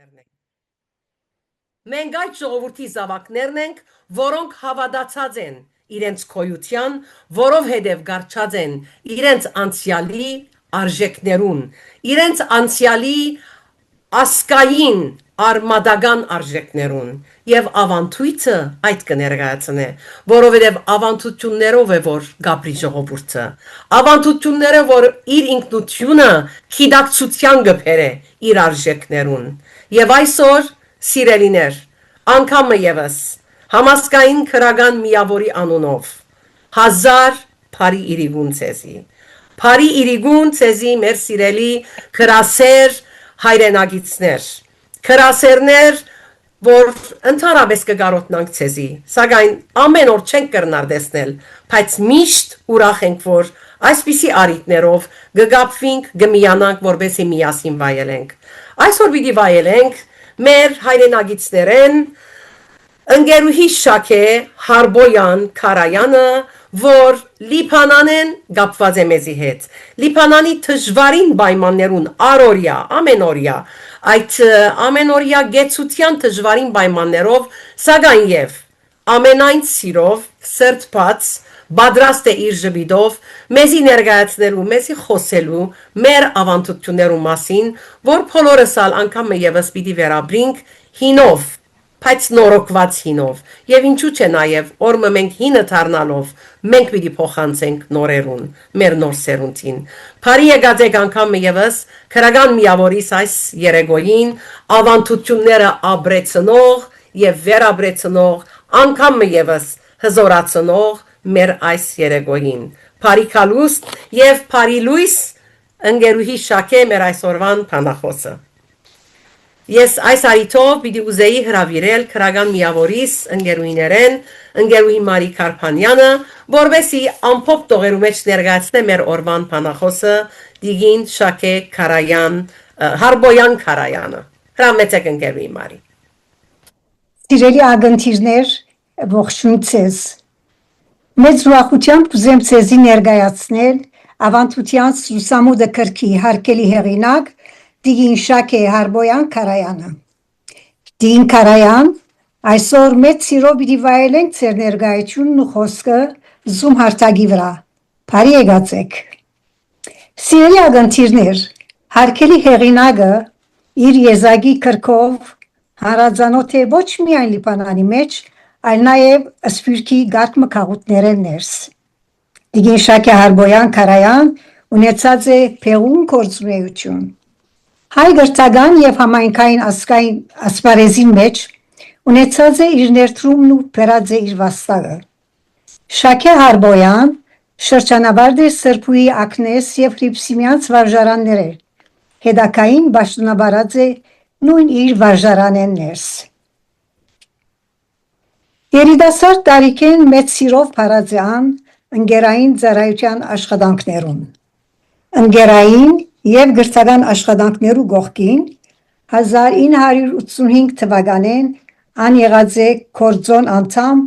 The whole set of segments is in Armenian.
զավակներն ենք։ Մենք այդ ժողովրդի զավակներն ենք, որոնք հավատացած են իրենց քոյության, որովհետև գարչած են իրենց անցյալի արժեքներուն, իրենց անցյալի ասկային արմադական արժեքներուն եւ ավանդույթը այդ կներկայացնե, որովհետև ավանդություններով է որ գաբրի ժողովուրդը, ավանդություններով որ իր ինքնությունը քիդակցության գբերը իր արժեքներուն եւ այսօր սիրելիներ անգամը եւս համասկային քրական միավորի անունով 1000 բարի իրիգուն ցեզի բարի իրիգուն ցեզի մեր սիրելի քրասեր հայրենագիցներ քրասերներ որ ընդհանրապես կգարոտնանք ցեզի սակայն ամեն օր չենք կրնար տեսնել բայց միշտ ուրախ ենք որ այսպիսի արիտներով գգապվինք գմիանանք որբեսի միասին վայելենք այսօր պիտի վայելենք մեր հայրենագիցներեն ընկերուհի Շաքե Հարբոյան Քարայանը որ Լիբանանեն գապված է մեզի հետ Լիբանանի դժվարին պայմաններուն առօրյա ամենօրյա այդ ամենօրյա գեցության դժվարին պայմաններով սակայն եւ ամենայն սիրով սրտված պատրաստ է իր ժպիտով մեզի ներկայացնելու մեզի խոսելու մեր ավանդություններու մասին որ բոլորս անգամ եւս պիտի վերաբրինք հինով բայց նորոգված հինով եւ ինչու՞ չէ նաեւ օրը մենք հինը դառնալով մենք պիտի փոխանցենք նորերուն մեր նոր սերունդին բարի եկած եք անգամ եւս քրական միավորից այս երեգոյին ավանդությունները աբրեցնող եւ վերաբրեցնող անգամ եւս հզորացնող մեր այս երեգոյին բարի քալուստ եւ բարի լույս ընկերուհի Շաքե մեր այսօրվան փանախոսը Ես այս արիթով պիտի ուզեի հրավիրել քրական միավորիս ընկերուհիներեն ընկերուհի Մարի Կարփանյանը որովհետեւ ամփոփ տողերու մեջ ներկայացնե մեր օրվան փանախոսը Դիգին Շաքե Քարայան Հարբոյան Քարայանը հրամեցեք ընկերուհի Մարի Սիրելի ագնտիրներ ողջույն ցեզ Մեծ ուրախությամբ ուզեմ ցեզի ներկայացնել ավանդության Սուսամուդը քրքի հարկելի հեղինակ Դիգին Շաքե Հարբոյան Քարայանը Դիգին Քարայան այսօր մեծ սիրով պիտի վայելենք ձեր ներկայությունն ու խոսքը Zoom հարթակի վրա բարի եկածեք Սիրելի ագնտիրներ հարկելի հեղինակը իր եզակի քրքով հարազանոթ է ոչ միայն Լիբանանի մեջ այլ նաև Սփյուռքի գաղտնի քաղաքներեն ներս Դիգին Շաքե Հարբոյան Քարայան ունեցած է փեղուն գործունեություն Հայ գրթական եւ համայնքային ասկային ասպարեզի մեջ ունեցած է իր ներդրումն ու բերած է իր վաստակը Շաքե Հարբոյան շրջանավարտ է Սրբուի Ակնես եւ Հրիփսիմյանց վարժարանները հետակային պաշտոնաբարած է նույն իր վարժարանեն ներս Երիտասարդ տարիքեն մեծ սիրով փարածյան ընկերային ծառայության աշխատանքներուն ընկերային եւ գրթական աշխատանքներու գողքին 1985 թվականին ան եղած է կորձոն անդամ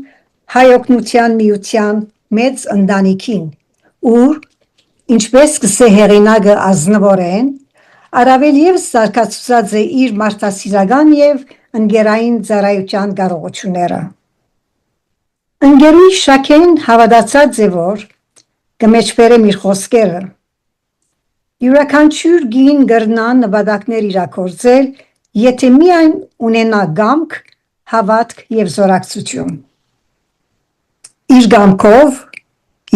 հայօգնության միության մեծ ընտանիքին ուր ինչպես կսե հեղինակը ազնվորեն առավել եւս զարգացած է իր մարդասիրական եւ ընկերային ծառայության կարողությունները ընկերուհի Շաքեն հավատացած է որ կմեջբերեմ իր խոսքերը Յուրաքանչյուր գին գրնան նպատակներ իրագործել, եթե միայն ունենա գամք, հավատք եւ զորակցություն։ Իր գամքով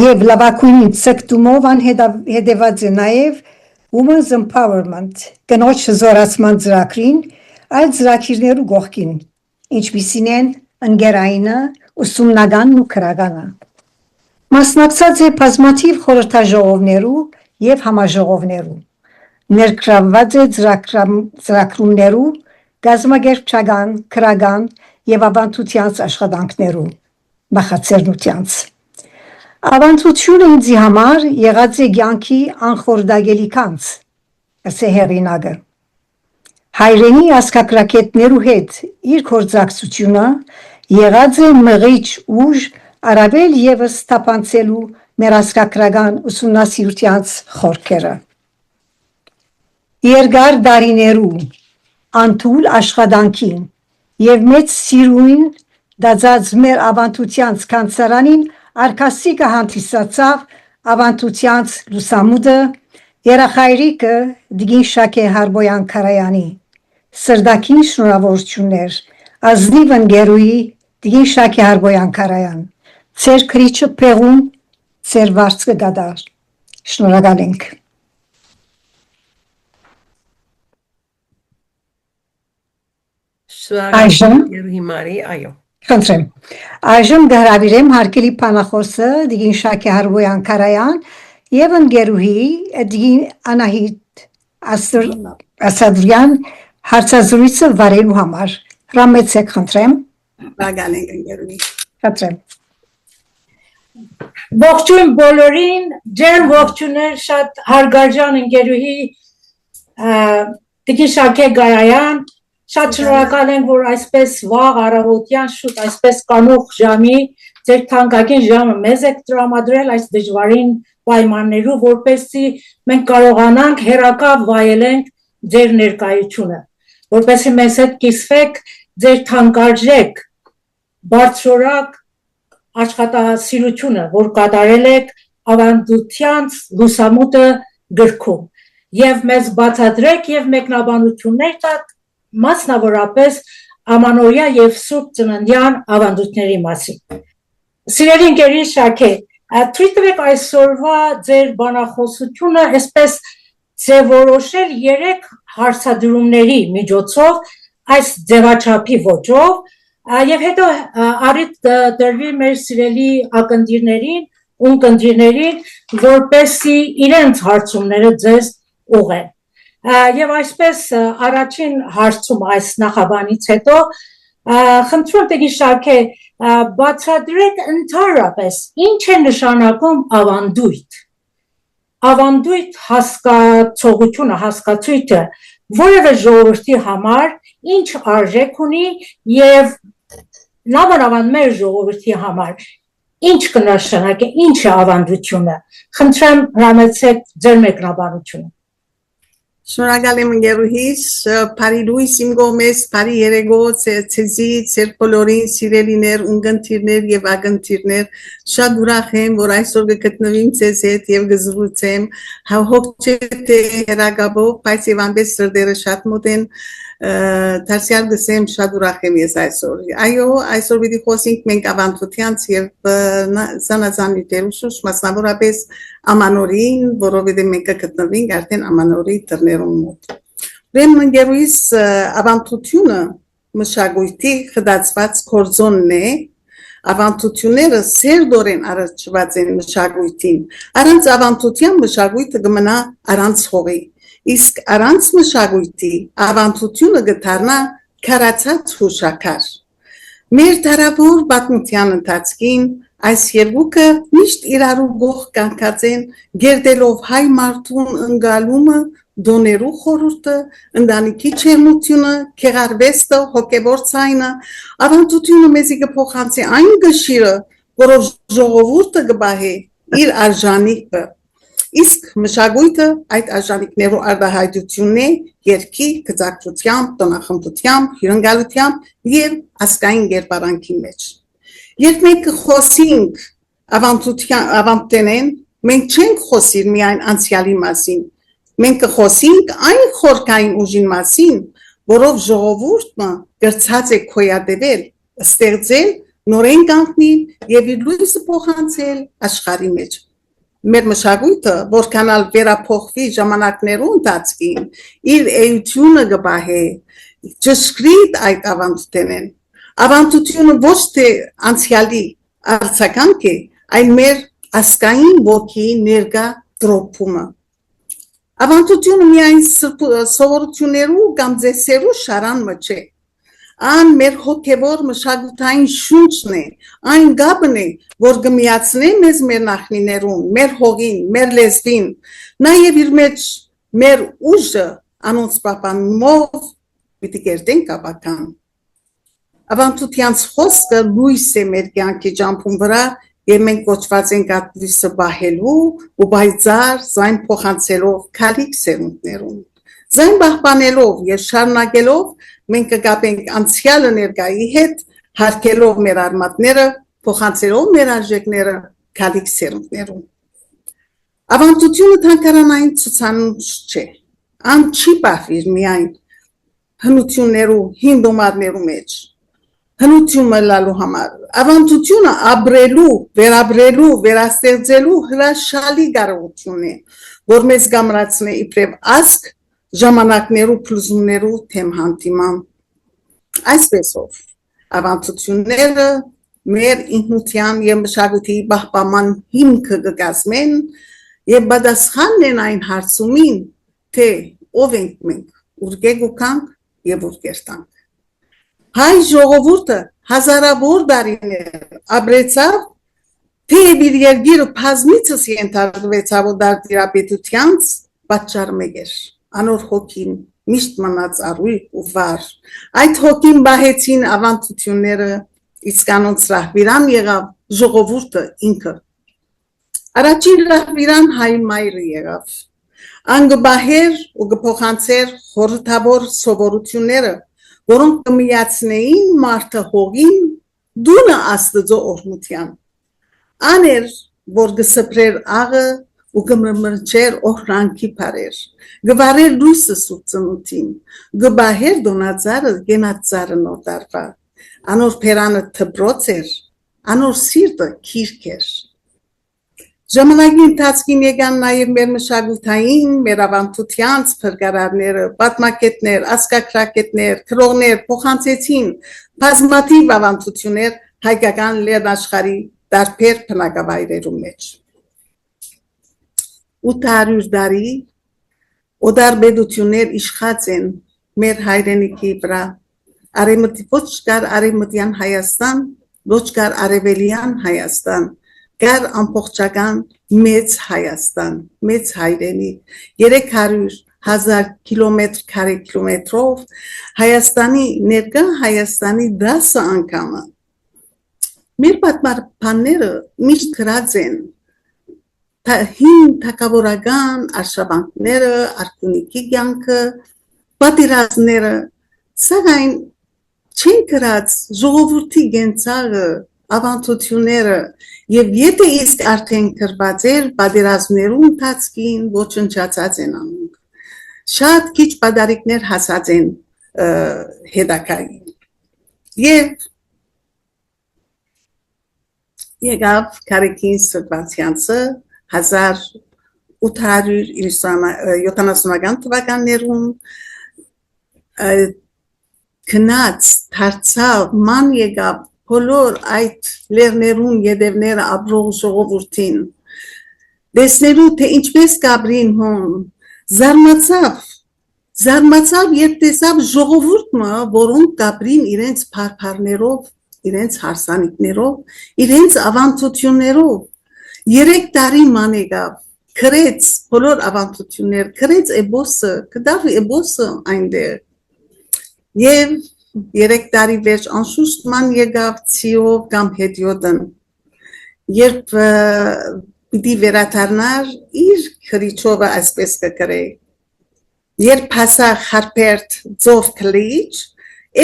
եւ լավագույն ցկտումով անհետևած է նաեւ Women's Empowerment, կնոջ զորացման ծրագրին, այլ ծրագիրներու գողքին, ինչպիսին են ընկերայինը, ուսումնականն ու քրականը։ Մասնակցած է բազմաթիվ խորհրդաժողովներու եւ համաժողովներու ներգրավված է ծրագրումներու գազམ་ագերբչական քրական եւ ավանդությանց աշխատանքներու բախացերնությանց ավանդությունը ինձ համար եղած է ցանկի անխորդագելի կանց ասե հերինագը հայրենի ասկակրակետներու հետ իր կորձակցությունը եղած է մղիչ ուժ առավել եւս տապանցելու մեր ասկակրական ուսումնասիրությանց խորքերը Երկար դարիներու անթուլ աշխատանքին եւ մեծ սիրուն դարձած մեր ավանդությանց կանցարանին արքասիկը հանդիսացավ ավանդությանց լուսամուտը երախայրիկը դիգին շակե հարբոյան քարայանի սրդակին շնորհավորություններ ազնիվ ընկերուի դիգին շակե հարբոյան քարայան ծեր քրիչը փեղում ծեր վարձը գադար շնորհակալ ենք Շնորհակալ Երուհի Մարի, այո։ Խնդրեմ այժմ գհրավիրեմ հարկելի փանախոսը դիգին շակե հարբոյան քարայան եւ ընկերուհի դիգին Անահիտ Ասադրյան հարցազրույցը վարելու համար հրամեցեք խնդրեմ Բաղան ենք ընկերուհի խնդրեմ Ողջույն բոլորին, ջեր ողջուներ շատ հարգարժան ընկերուհի Տիկին Շակե Գարայան, շատ շնորհակալ ենք, որ այսպես վաղ առավոտյան շուտ այսպես կանող ժամի ձեր թանկագին ժամը մեզ եք տրամադրել այս դժվարին պայմաններում, որպեսզի մենք կարողանանք հեռակա վայելենք ձեր ներկայությունը, որպեսզի մեզ հետ կիսվեք ձեր թանկարժեք բարձրորակ աշխատասիրությունը, որ կատարել եք ավանդությանց լուսամուտը գրքում եւ մեզ բացատրեք եւ մեկնաբանություններ տաք մասնավորապես ամանորյա եւ սուրբ ծննդյան ավանդույթների մասին։ Սիրելի ընկերի Շակե, թույլ տվեք այսօրվա ձեր բանախոսությունը այսպես ձևորոշել 3 հարցադրումների միջոցով այս ձևաչափի ոճով Եվ հետո առիթ տրվի մեր սիրելի ակնդիրներին, ունկնդիրներին, որպեսզի իրենց հարցումները ձեզ ուղղեն։ Եվ այսպես առաջին հարցում այս նախաբանից հետո խնդրում Տիկին Շակե բացատրեք ընդհանրապես ինչ է նշանակում ավանդույթ։ Ավանդույթ հասկացողությունը, հասկացույթը որևէ ժողովրդի համար ինչ արժեք ունի եւ Նամանավան մեր ժողովրդի համար ինչ կնշանակի, ինչ է ավանդությունը, խնդրեմ հրամեցեք ձեր մեկնաբանությունը։ Շնորհակալ եմ ընկերուհիս, բարի լույս իմ կողմից, բարի երեկո ցեզի, ձեր բոլորին սիրելիներ, ունկնդիրներ եւ ակնդիրներ, շատ ուրախ եմ, որ այսօր կգտնվեմ ձեզ հետ եւ կզրուցեմ, հոգեթե հերագաբով, բայց եւ անպես սրտերը շատ մոտ են Դարձյալ գսեմ շատ ուրախ եմ ես այսօր։ Այո, այսօր պիտի խոսենք մենք ավանդությանց եւ զանազան դերուսուս մասնավորապես ամանորին, որովհետեւ մենք կգտնվենք արդեն ամանորի դռներում մոտ։ Ուրեմն ընկերուհիս ավանդությունը մշակույթի խդացված կորձոնն է, ավանդությունները սերդորեն առաջված են մշակույթին։ Առանց ավանդության մշակույթը կմնա առանց հողի։ Իսկ առանց մշակույթի ավանդությունը գտարնա քարացած հուշակար։ Մեր դարավոր պատմության ընթացքին այս երկուքը միշտ իրարու գող կանգած են գերդելով հայ մարդուն ընկալումը, դոներու խորհուրդը, ընտանիքի չերմությունը, քեղարվեստը, հոգևոր ցայնը, ավանդությունը մեզի կփոխանցի այն գշիրը, որով ժողովուրդը կբահի իր արժանիքը։ Իսկ մշակույթը այդ արժանիքներու արտահայտությունն է երկի գծակցությամբ, տնախմբությամբ, հյուրընկալությամբ եւ ազգային կերպարանքի մեջ։ Երբ մենք խոսենք ավանդութենեն, մենք չենք խոսիր միայն անցյալի մասին, մենք խոսենք այն խորքային ուժին մասին, որով ժողովուրդը գրծած է քոյադեվել, ստեղծել, նորեն կանգնել եւ իր լույսը փոխանցել աշխարհի մեջ։ Մեր մշակույթը, որքանալ վերափոխվի ժամանակներու ընթացքին, իր էությունը կբահե, ճշգրիտ այդ ավանդութենեն։ Ավանդությունը ոչ թե անցյալի արձագանք է, այլ մեր ազգային ոգի ներկա տրոփումը։ Ավանդությունը միայն սովորություններու կամ ձեսերու շարանը չէ։ Ան մեր հոգևոր մշակութային շունչն է, այն գաբն է, որ կմիացնե մեզ մեր նախնիներուն, մեր հողին, մեր լեզվին, նաև իր մեջ մեր ուժը անոնց պապանումով պիտի կերտենք ապական։ Ավանդությանց խոսքը լույս է մեր կյանքի ճամփուն վրա եւ մենք կոչված ենք այդ լույսը բահելու ու բայցար զայն փոխանցելով քալիք սերունդներուն։ Ձայն պահպանելով եւ շարունակելով մենք կգապենք անցյալը ներկայի հետ, հարգելով մեր արմատները, փոխանցելով մեր արժեքները քալիք սերունդներուն։ Ավանդությունը թանկարանային ցուցանիշ չէ, ան չի բախվիր միայն հնություններու հինդոմարներու մեջ, հնությունը լալու համար, ավանդությունը ապրելու, վերաբրելու, վերաստեղծելու հրաշալի կարողություն է, որ մեզ կամրացնե իբրև ազգ ժամանակներու փլուզումներու թեմ հանդիման։ Այսպեսով, ավանդությունները մեր ինքնության եւ մշակույթի պահպանման հիմքը կկազմեն եւ պատասխանն են այն հարցումին, թե ով ենք մենք, ուր գեգուկանք եւ ուր կերտանք։ Հայ ժողովուրդը հազարավոր դարիներ ապրեցավ, թե իր երկիրը բազմիցս ենթարկվեցավ դարդիրապետությանց պատճառ մեկ էր, անոր հոգին միշտ մնաց առույգ ու վար, այդ հոգին բահեցին ավանդությունները, իսկ անոնց ռահվիրան եղավ ժողովուրդը ինքը։ Առաջին ռահվիրան հայ մայրը եղավ, ան կբահեր ու կփոխանցեր խորհրդավոր սովորությունները, որոնք կմիացնեին մարդը հողին դունը Աստծո օրհնության։ Աներ, որ կսփրեր աղը ու կմրմրչեր օրհնանքի բարեր, կվարեր լույսը սուրբ ծնունդին, կբահեր դոնածարը գենածարը նոր դարվա, անոր փերանը թբրոց էր, անոր սիրտը քիրք էր։ Ժամանակի ընթացքին եկան նաև մեր մշակութային, մեր ավանդությանց փրկարարները, պատմակետներ, ասկակրակետներ, քրողներ փոխանցեցին բազմաթիվ ավանդություններ հայկական լեռնաշխարհի տարբեր բնակավայրերում մեջ։ 800 տարի օդարբեդություններ իշխած են մեր հայրենիքի վրա, ոչ կար արևմտյան Հայաստան, ոչ կար արևելյան Հայաստան, կար ամբողջական մեծ Հայաստան, մեծ հայրենիք, 300,000 կիլոմետրով Հայաստանի ներկա Հայաստանի 10 անգամը։ Մեր պատմաբանները միշտ գրած են հին թագավորական արշավանքները, արքունիքի կյանքը, պատերազմները, սակայն չեն գրած ժողովրդի գենցաղը, ավանդությունները, եւ եթե իսկ արդեն գրված էր պատերազմներու ընթացքին ոչնչացած են անում։ Շատ քիչ պատարիկներ հասած են հետակային։ Եվ եկավ Կարեկին Սրբացյանցը 1870-ական թվականներում քնած դարձավ ման եկավ բոլոր այդ լեռներուն ետևները ապրող ժողովրդին տեսնելու թե ինչպես կապրին հոն զարմացավ երբ տեսավ ժողովուրդը որոնք կապրին իրենց փարփարներով իրենց հարսանիքներով իրենց ավանդություններով 3 տարի ման եկավ քրեց բոլոր ավանդություններ քրեց էբոսը կդավ էբոսը այնտեղ եւ 3 տարի վերջ անշուշտ ման եկավ ցիով կամ հետիոտն երբ պիտի վերադառնար իր քրիչովը այսպես կգրե երբ հասա խարպերտ ձով քլիչ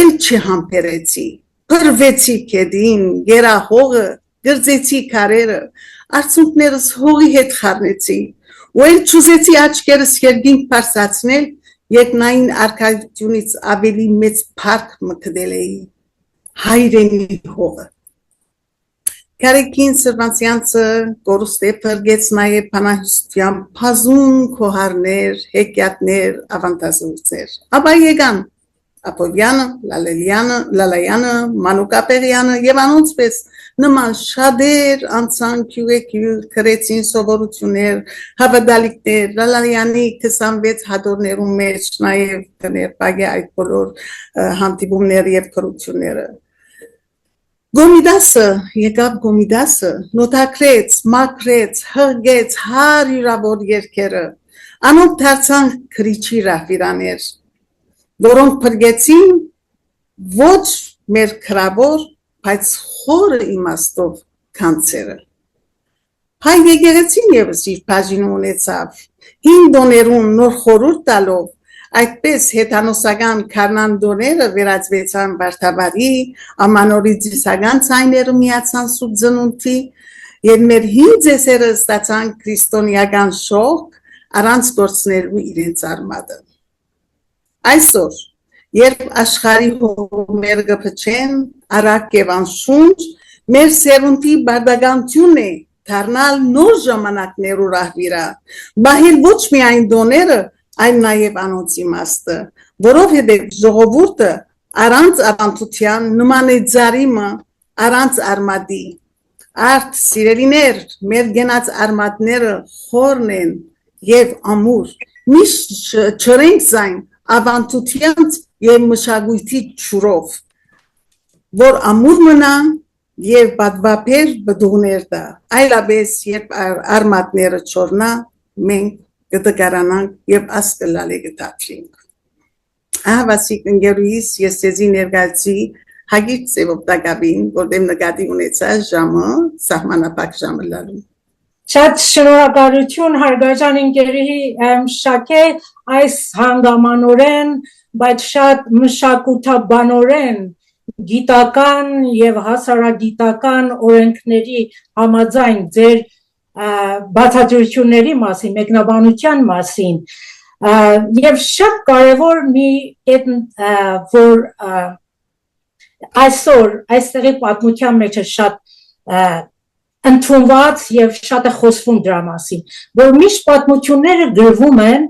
էլ չհամբերեցի փրվեցի կեդին գերահողը գրծեցի քարերը արցունքներս հողի հետ խառնեցի ու էլ ճուզեցի աչքերս երկինք բարձրացնել երկնային արքայությունից ավելի մեծ փառք մկդել էի հայրենի հողը Կարեկին Սրբացյանցը կորուստե փրկեց նաև բանահյուսության բազում քոհարներ, հեքիաթներ, ավանդազուրծեր ապա եկան Ապովյանը, Լալայանը, Մանուկապեղյանը եւ անոնցպես նման շատեր անցան քյուղեկյուղ քրեցին սովորություններ, հավատալիքներ, Լալայանի 26 հատորներում մեջ նաև կներպագե այդ բոլոր հանդիպումները եւ քրությունները Գոմիդասը, եկավ Գոմիդասը, նոտակրեց, մակրեց, հղգեց հարյուրավոր երկերը, անոնք դարձան քրիչի ռահվիրաներ, որոնք փրկեցին ոչ մեր քրավոր, բայց խորը իմաստով կանցերը։ Հայ եկեղեցին եւս իր բաժին ունեցավ, հին դոներուն նոր խորհուրդ տալով, Այդպես հեթանոսական քարնանդոները վերածվեցան վարդավարի, ամանորի ձիսական ցայները միացան սուրբ ծնունդի, եւ մեր հին ձեսերը ստացան քրիստոնեական շոկ առանց գործներու իրենց արմատը։ Այսօր, երբ աշխարհի հողմերը կփչեն, արագ եւ անշունչ, մեր սերունդի բարդականությունն է դառնալ նոր ժամանակներու ռահվիրա, բահել ոչ միայն դոները, այլ նաև անոնց իմաստը, որովհետև ժողովուրդը առանց ավանդության նման է ձարիմը առանց արմատի։ Արդ սիրելիներ, մեր գնաց արմատները խորն են եւ ամուր, միշտ չրենք զայն ավանդությանց եւ մշակույթի ճուրով, որ ամուր մնան եւ պատվապեր բդուղներ դա, այլապես երբ արմատները չորնա, մենք կտկարանանք եւ ասկլալի կտատրինք։ Ահավասիկ ընկերուհիս ես ձեզի ներկայացի հագիր ծևով տակավին, որտեղ նկատի ունեցա ժամը, սահմանապակ ժամը լալու։ Շատ շնորհակալություն հարգարժան ընկերուհի Շակե, այս հանգամանորեն, բայց շատ մշակութաբանորեն գիտական եւ հասարակագիտական օրենքների համաձայն ձեր բացատրությունների մասին, մեկնաբանության մասին եւ շատ կարեւոր մի կետ, որ այսօր այստեղի պատմության մեջ է շատ ընդունված եւ շատ է խոսվում դրա մասին, որ միշտ պատմությունները գրվում են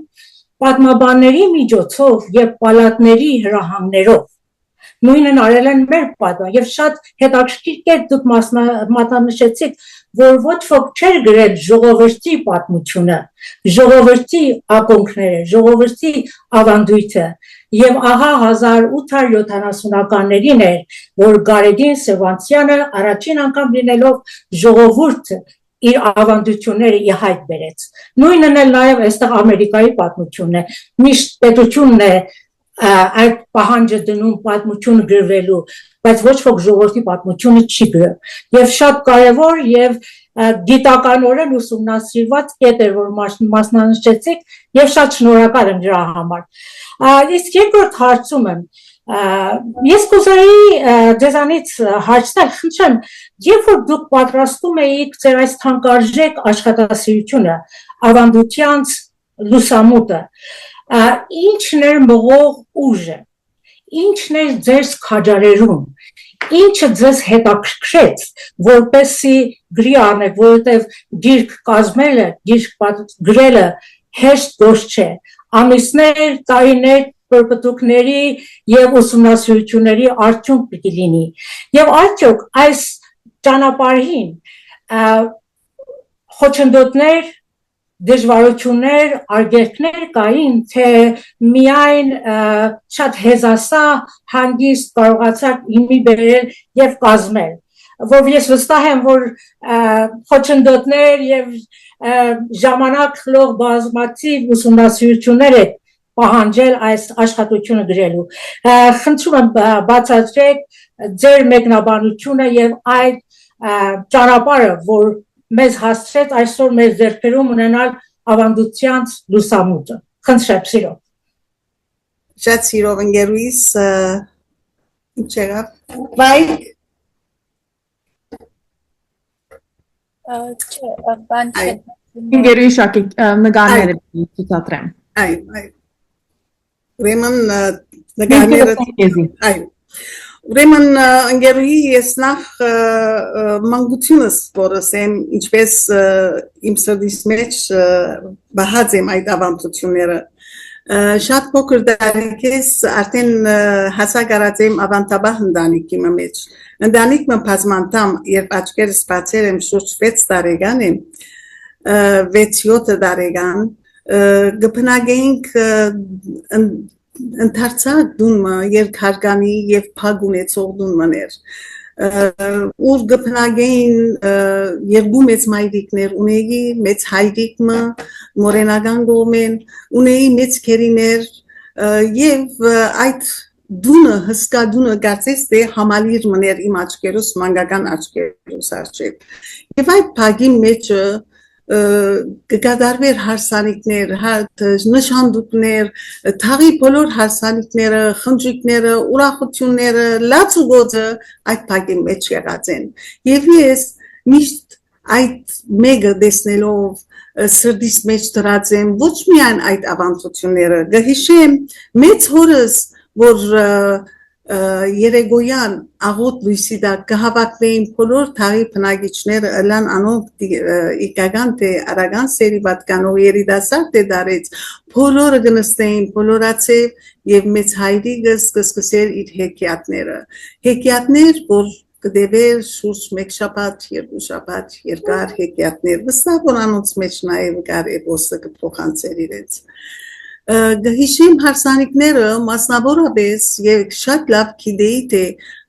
պատմաբանների միջոցով եւ պալատների հրահանգներով։ Նույնն արել են մեր պատմը եւ շատ հետաքրքիր կերպ դուք մատնանշեցիք, որ ոչ ոք չէր գրել ժողովրդի պատմությունը, ժողովրդի ակոնքները, ժողովրդի ավանդույթը եւ ահա 1870-ականներին էր, որ Գարեգին Սևանցյանը առաջին անգամ լինելով ժողովուրդ իր ավանդությունները ի հայտ բերեց։ Նույնն էլ նաեւ այստեղ Ամերիկայի պատմությունն է, միշտ պետությունն է այդ պահանջը դնում պատմություն գրվելու, բայց ոչ ոք ժողովրդի պատմությունը չի գրել։ Եվ շատ կարևոր եւ գիտականորեն ուսումնասիրված կետ էր, որ մասնանշեցիք եւ շատ շնորհակալ եմ դրա համար։ Իսկ երկրորդ հարցում եմ, ես կուզեի ձեզանից հարցնել, խնդրեմ, երբ որ դուք պատրաստում էիք ձեր այս թանկարժեք աշխատասիրությունը, ավանդությանց լուսամուտը, ինչն էր մղող ուժը, ինչն էր ձեզ քաջարերում, ինչը ձեզ հետաքրքրեց, որպեսզի գրի առնեք, որովհետև գիրք կազմելը, գիրք գրելը հեշտ գործ չէ, ամիսներ, տարիներ, պրպտուկների եւ ուսումնասիրությունների արդյունք պիտի լինի։ Եվ արդյոք այս ճանապարհին խոչընդոտներ, դժվարություններ, արգելքներ կային, թե միայն շատ հեզասա հանգիստ կարողացաք իմի բերել եւ կազմել, որ ես վստահ եմ, որ խոչընդոտներ եւ ժամանակ խլող բազմաթիվ ուսումնասիրություններ եք պահանջել այս աշխատությունը գրելու։ Խնդրում եմ բացատրեք ձեր մեկնաբանությունը եւ այդ ճանապարհը, որ մեզ հասցրեց այսօր մեր ձեռքերում ունենալ ավանդությանց լուսամուտը։ Խնդրեմ, սիրով։ Շատ սիրով ընկերուհիս, ինչ եղավ։ Վայք։ Չէ, բան չէ։ Ընկերուհի Շակե, նկարները ցուցադրեմ։ Այ։ Ուրեմն նկարները այ Ուրեմն ընկերուհի ես նախ մանկությունս որս եմ ինչպես իմ սրտիս մեջ բահած եմ այդ ավանդությունները շատ փոքր տարիքից արդեն հասակ արած եմ ավանդաբար ընտանիքի մեջ ընտանիքը բազմանդամ երբ աչքերս բացել եմ շուրջ 6 տարեկան եմ 6-7 տարեկան գտնագենք ընդարձակ դունմը երկհարկանի եւ փակ ունեցող դունմներ ուր գտնագեին երկու մեծ մայրիկներ ունեի մեծ հայրիկը մորենական գոմեն ունեի մեծ քերիներ եւ այդ դունը հսկա դունը գարցես թե համալիր մներ իմ աչքերուս մանկական աչքերուս արչեւ եւ այդ փակի մեջ կգադարվեր հարսանիքներ, նշանդուկներ, թաղի բոլոր հարսանիքները, խնջույքները, ուրախությունները, լացուգոձը այդ փակի մեջ եղած են։ Եվ ես միշտ այդ մեկը տեսնելով սրտիս մեջ դրած եմ ոչ միայն այդ ավանդությունները, գհիշեմ մեծ հորս, որ երեգոյան աղոտ լույսի դա կհավաքվեին բոլոր թաղի բնակիչները ըլան անոնք իգական թե արագան սերի պատկանող երիտասարդ թե դարեց բոլորը գնստեին բոլորացև եւ մեծ հայրիկս կսկսեր իր հեքիաթներ որ կդեվեր շուրջ մեկ շաբաթ երկու շաբաթ երկար հեքիաթներ վստահ որ անոնց մեջ նաեւ կար էպոսը կփոխանցեր իրենց Գհիշիմ հարսանիքները մասնավորապես եւ շատ լավ գիտեի թե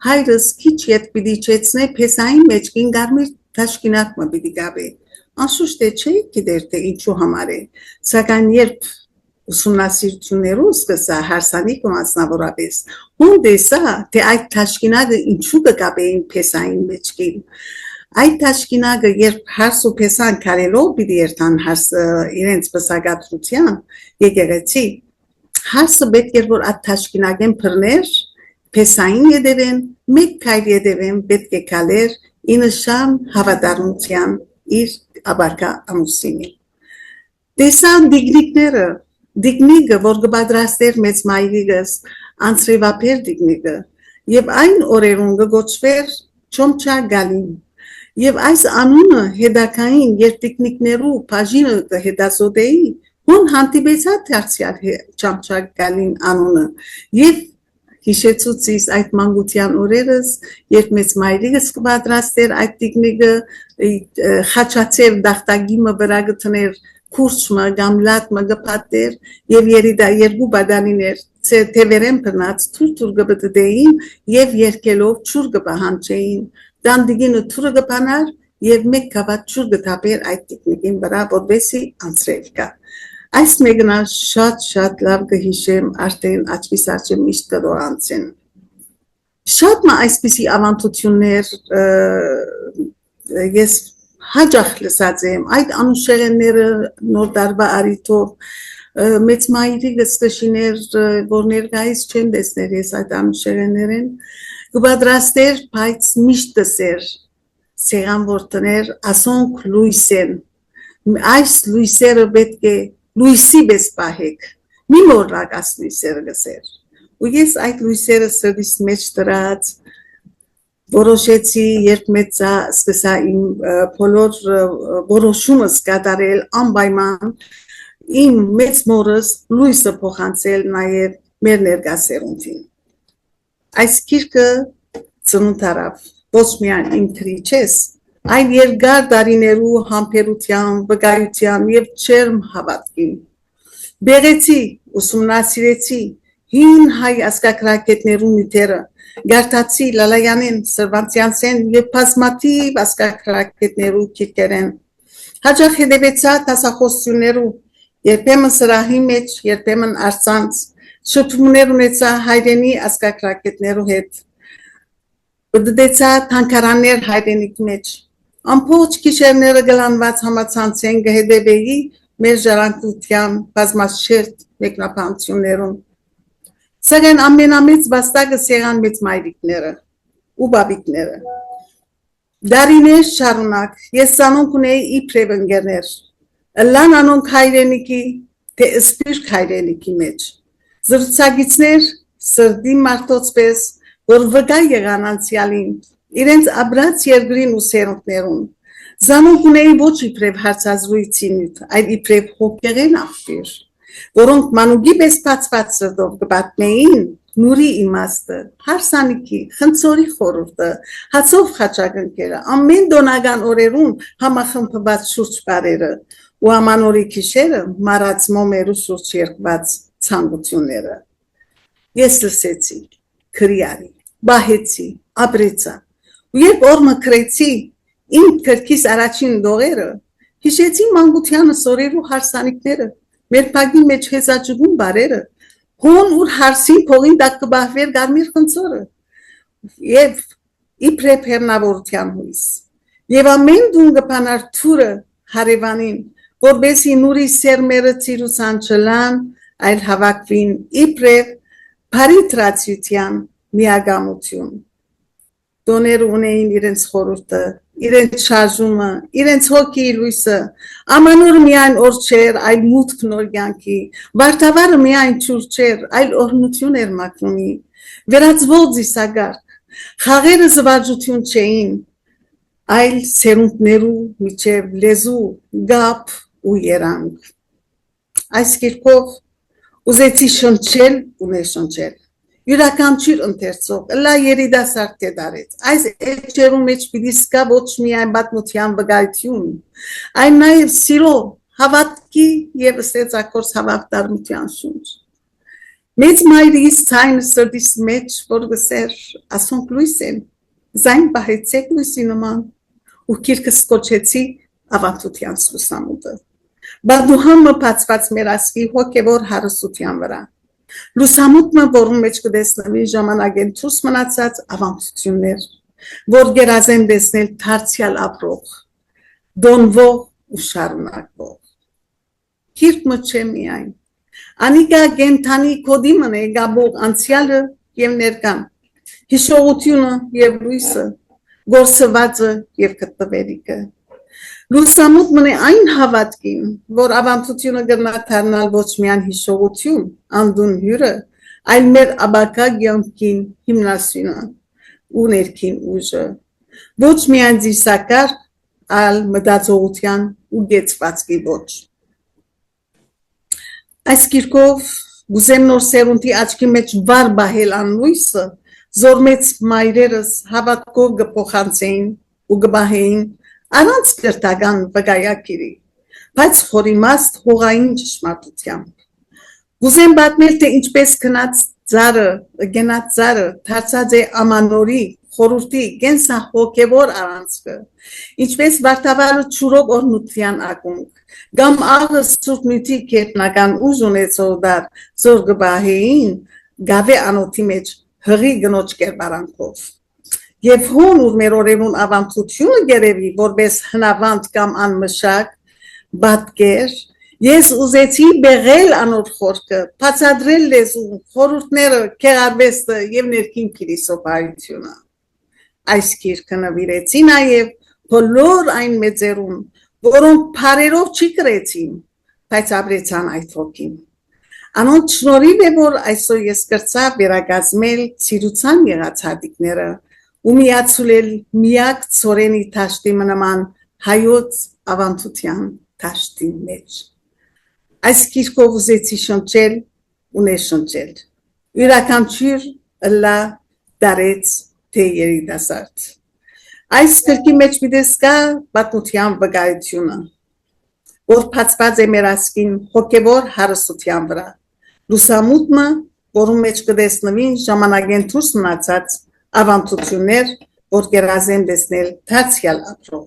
հայրս քիչ ետ պիտի չեցնե փեսային մեջ կին գարմիր թաշկինակը պիտի գաբե անշուշտ է չէ գիտեր թե ինչու համար է սակայն երբ ուսումնասիրություններով սկսա հարսանիքը մասնավորապես հունդեսա թե այդ թաշկինակը ինչու կգաբեին փեսային մեջ կին Այդ թաշկինակը երբ հարս ու փեսան կարելով պիտի երթան հարսը իրենց բսակադրության եկեղեցի հարսը պետք էր որ այդ թաշկինակեն փռներ փեսային յետևեն մեկ քայլ յետևեն պետք է կալեր ինշան հավատարմության իր աբարկա ամուսինի տեսան դիգնիկները դիգնիկը որ կպատրաստեր մեծ մայրիկս անցրևափեր դիգնիկը եւ այն օրերուն կգոչվեր չոմչա գալին Եվ այս անունը հետակային երտիկնիկներու բաժինը հետազոտեի, հոն հանդիպեցա դարձյալ չամչակալին անունը, և հիշեցուցիս այդ մանկության օրերս, երբ մեծ մայրիկս կպատրաստեր այդ տիկնիկը, խաչացեր դախտագիմը վրա գտներ քուրչմը, գամլատմը գպատեր, և երիդա երկու բադանիներ, թևերեն բնած թուր գպտդեին և երկելով չուր գպահանջեին, Դանդիգինը թուրը գպանար և մեկ կավատ չուր գտապեր այդ տիկնիկին վրա, որբեսի անցրել կա։ Այս մեկնա շատ լավ կհիշեմ արդեն աչքիս արջը միշտ կդորանցեն։ Շատ մա այսպիսի ավանդություններ ես հաջախ լսած եմ, այդ անուշեղենները նոր դարվա արիթով մեծ մայրիկս կշիներ, որ ներկայիս չեմ տեսներ ես այդ անուշեղեններեն, կպատրաստեր, բայց միշտ դսեր, սեղան որտներ, ասոնք լույս են, այս լույսերը պետք է լույսի պես պահեք, մի մորրակ այս լույսերը գսեր, ու ես այդ լույսերը սրտիս մեջ դրած, որոշեցի, երբ մեծա սկսա իմ բոլոր որոշումս կատարել անպայման, իմ մեծ մորս լույսը փոխանցել նաև մեր ներկասերունտին։ Այս գիրքը ծնունդ առավ ոչ միայն իմ քրիչես, այլ երկար տարիներու համբերության, վկայության եւ չերմ հավատքին։ Բերեցի, ուսումնասիրեցի հին հայ ասկակրակետներու նյութերը, գարտացի Լալայանեն, Սրվանցյանցեն եւ բազմաթիվ ասկակրակետներու գիրքերեն։ Հաջող հետևեցա դասախոսություններու, երբեմն սրահի մեջ, երբեմն արցանց, շփումներ ունեցա հայրենի ասկակրակետներու հետ։ Բդդեցա թանկարաններ հայրենիքի մեջ։ Ամբողջ գիշերները գլանված համացանցեն գհետևեի մեր ժառանգության բազմաշերտ մեկնաբանություններում։ Սակայն ամենամեծ վաստակը սեղան մեծ մայրիկները ու բաբիկները։ Դարիներ շարունակ ես անոնք ունեի իբրև ընկերներ։ Ըլլան անոնք հայրենիքի, թե սպիրտ հայրենիքի մեջ։ Զրուցակիցներ սրդի մարդոց պես, որ վկա եղան անցյալին, իրենց ապրած երկրին ու սերունդներուն։ Զանոնք ունեի ոչ իբրև հարցազրույցին, այլ իբրև հոգեղեն աղբյուր, որոնք մանուկի պես բացված սրտով կպատմեին նուրի իմաստը, հարսանիքի, խնձորի խորհուրդը, հացով խաչակնքերը, ամեն դոնական օրերուն համախմբված շուրջ բարերը ու ամանորի գիշերը մարած մոմերու շուրջ երկված ցանկությունները։ Ես լսեցի, քրիարի, բահեցի, ապրեցա, ու երբ օրմը քրեցի, իմ քրքիս առաջին դողերը, հիշեցի մանկությանս օրերու հարսանիքները, մեր փագի մեջ հեզաճգուն բարերը, հոն ուր հարսին փողին տակ կբահվեր գարմիր խնձորը, եւ իբրև հեռնավորության հույս, եւ ամեն դուն կփանար թուրը, հարևանին, որբեսի նուրի սերմերը ծիրուսան չլան, այլ հավաքվին իբրև բարիտրացիության միագամություն։ Տոները ունեին իրենց խորհուրդը, իրենց շարժումը, իրենց հոգի լույսը, ամանոր միայն օր չէր, այլ մուտք նոր կյանքի, վարդավառը միայն չուր չէր, այլ օրհնություն էր մաքրումի, վերածվող ծիսագարկ, խաղերը զվարճություն չէին, այլ սերունդներու միջև լեզու, գապ ու երանք։ Այս կերպով ուզեցի շնչել ու ներշնչել։ Յուրաքանչյուր ընթերցող լա երիտասարդ դարեց։ Այս էջերու մեջ պիտի սկա ոչ միայն պատմության վկայություն, այլ նաև սիրո, հավատքի եւ ստեղծագործ հավատարմության շունչ։ Մեծ մայրիս ցայնը սրտիս մեջ որ գսեր ասոնք լույս են, զայն բահեցեք լույսի նման ու քիրքս կոչեցի ավանդության սուսամուտը։ Բադուհամը բացված մեր ասկի հոգևոր հարստության վրա։ Լուսամուտը, որում մեջ կտեսնվի ժամանակեն ցույց մնացած ավանդություններ, որ գերազեն տեսնել դարձյալ ապրող, դոնվող ու շարունակվող։ Քիրքը չէ միայն, անիկա գենթանի կոդի մնե գաբող անցյալը եւ ներկան, հիշողությունը եւ լույսը, գործվածը եւ կտվերիկը։ Լուսամուտ մնե այն հավատքին, որ ավանդությունը գտնա դառնալ ոչ միայն հիշողություն, անդուն հյուրը, այլ մեր աբակա կյանքին հիմնասյունը ու ներքին ուժը, ոչ միայն ծիսակար, այլ մտածողության ու գեցվածքի ոչ։ Այս կիրկով գուզեմ նոր սերունդի աչքի մեջ վար բահել անլույսը, զոր մեծ մայրերս հավատքով գփոխանցեին ու գբահեին առանց կրթական վկայակիրի, բայց խորիմաստ հողային ճշմարտությամբ։ Գուզեմ պատմել, թե ինչպես գնաց ծառը դարձած է ամանորի, խորհրդի, գենսա հոգևոր առանցքը, ինչպես վարդավառը չուրով օրնության ակունք, կամ աղը սուրբ նյութի կետնական ուժ ունեցող դար, զոր գբահեին, գավե անոթի մեջ հղի գնոջ կերպարանքով։ Եվ հոն ուր մեր օրերուն ավանդությունը գերևի, որպես հնավանդ կամ անմշակ, բատկեր, ես ուզեցի բեղել անոր խորքը, բացադրել լեզուն, խորհուրդները, քեղարվեստը եւ ներքին փիլիսոփայությունը։ Այս գիրքը նվիրեցի նաեւ բոլոր այն մեծերուն, որոնք բարերով չի գրեցին, բայց ապրեցան այդ հոգին։ Անոնց շնորհիվ է, որ այսօր ես կրծա վերակազմել ցիրուցան եղած հատիկները ու միացուլել միակ ծորենի թաշտի նման հայոց ավանդության թաշտի մեջ։ Այս գիրքով ուզեցի շնչել ու ներշնչել։ Յուրաքանչյուր լա դարեց թե երիտասարդ։ Այս գրքի մեջ մի տեսկա պատմության վկայությունը, որ բացված է մեր ասկին հոգևոր հարստության վրա։ Լուսամուտը, որում մեջ կտեսնվին ժամանակեն դուրս մնացած ավանդություններ, որ գերազեն տեսնել դարձյալ ապրող։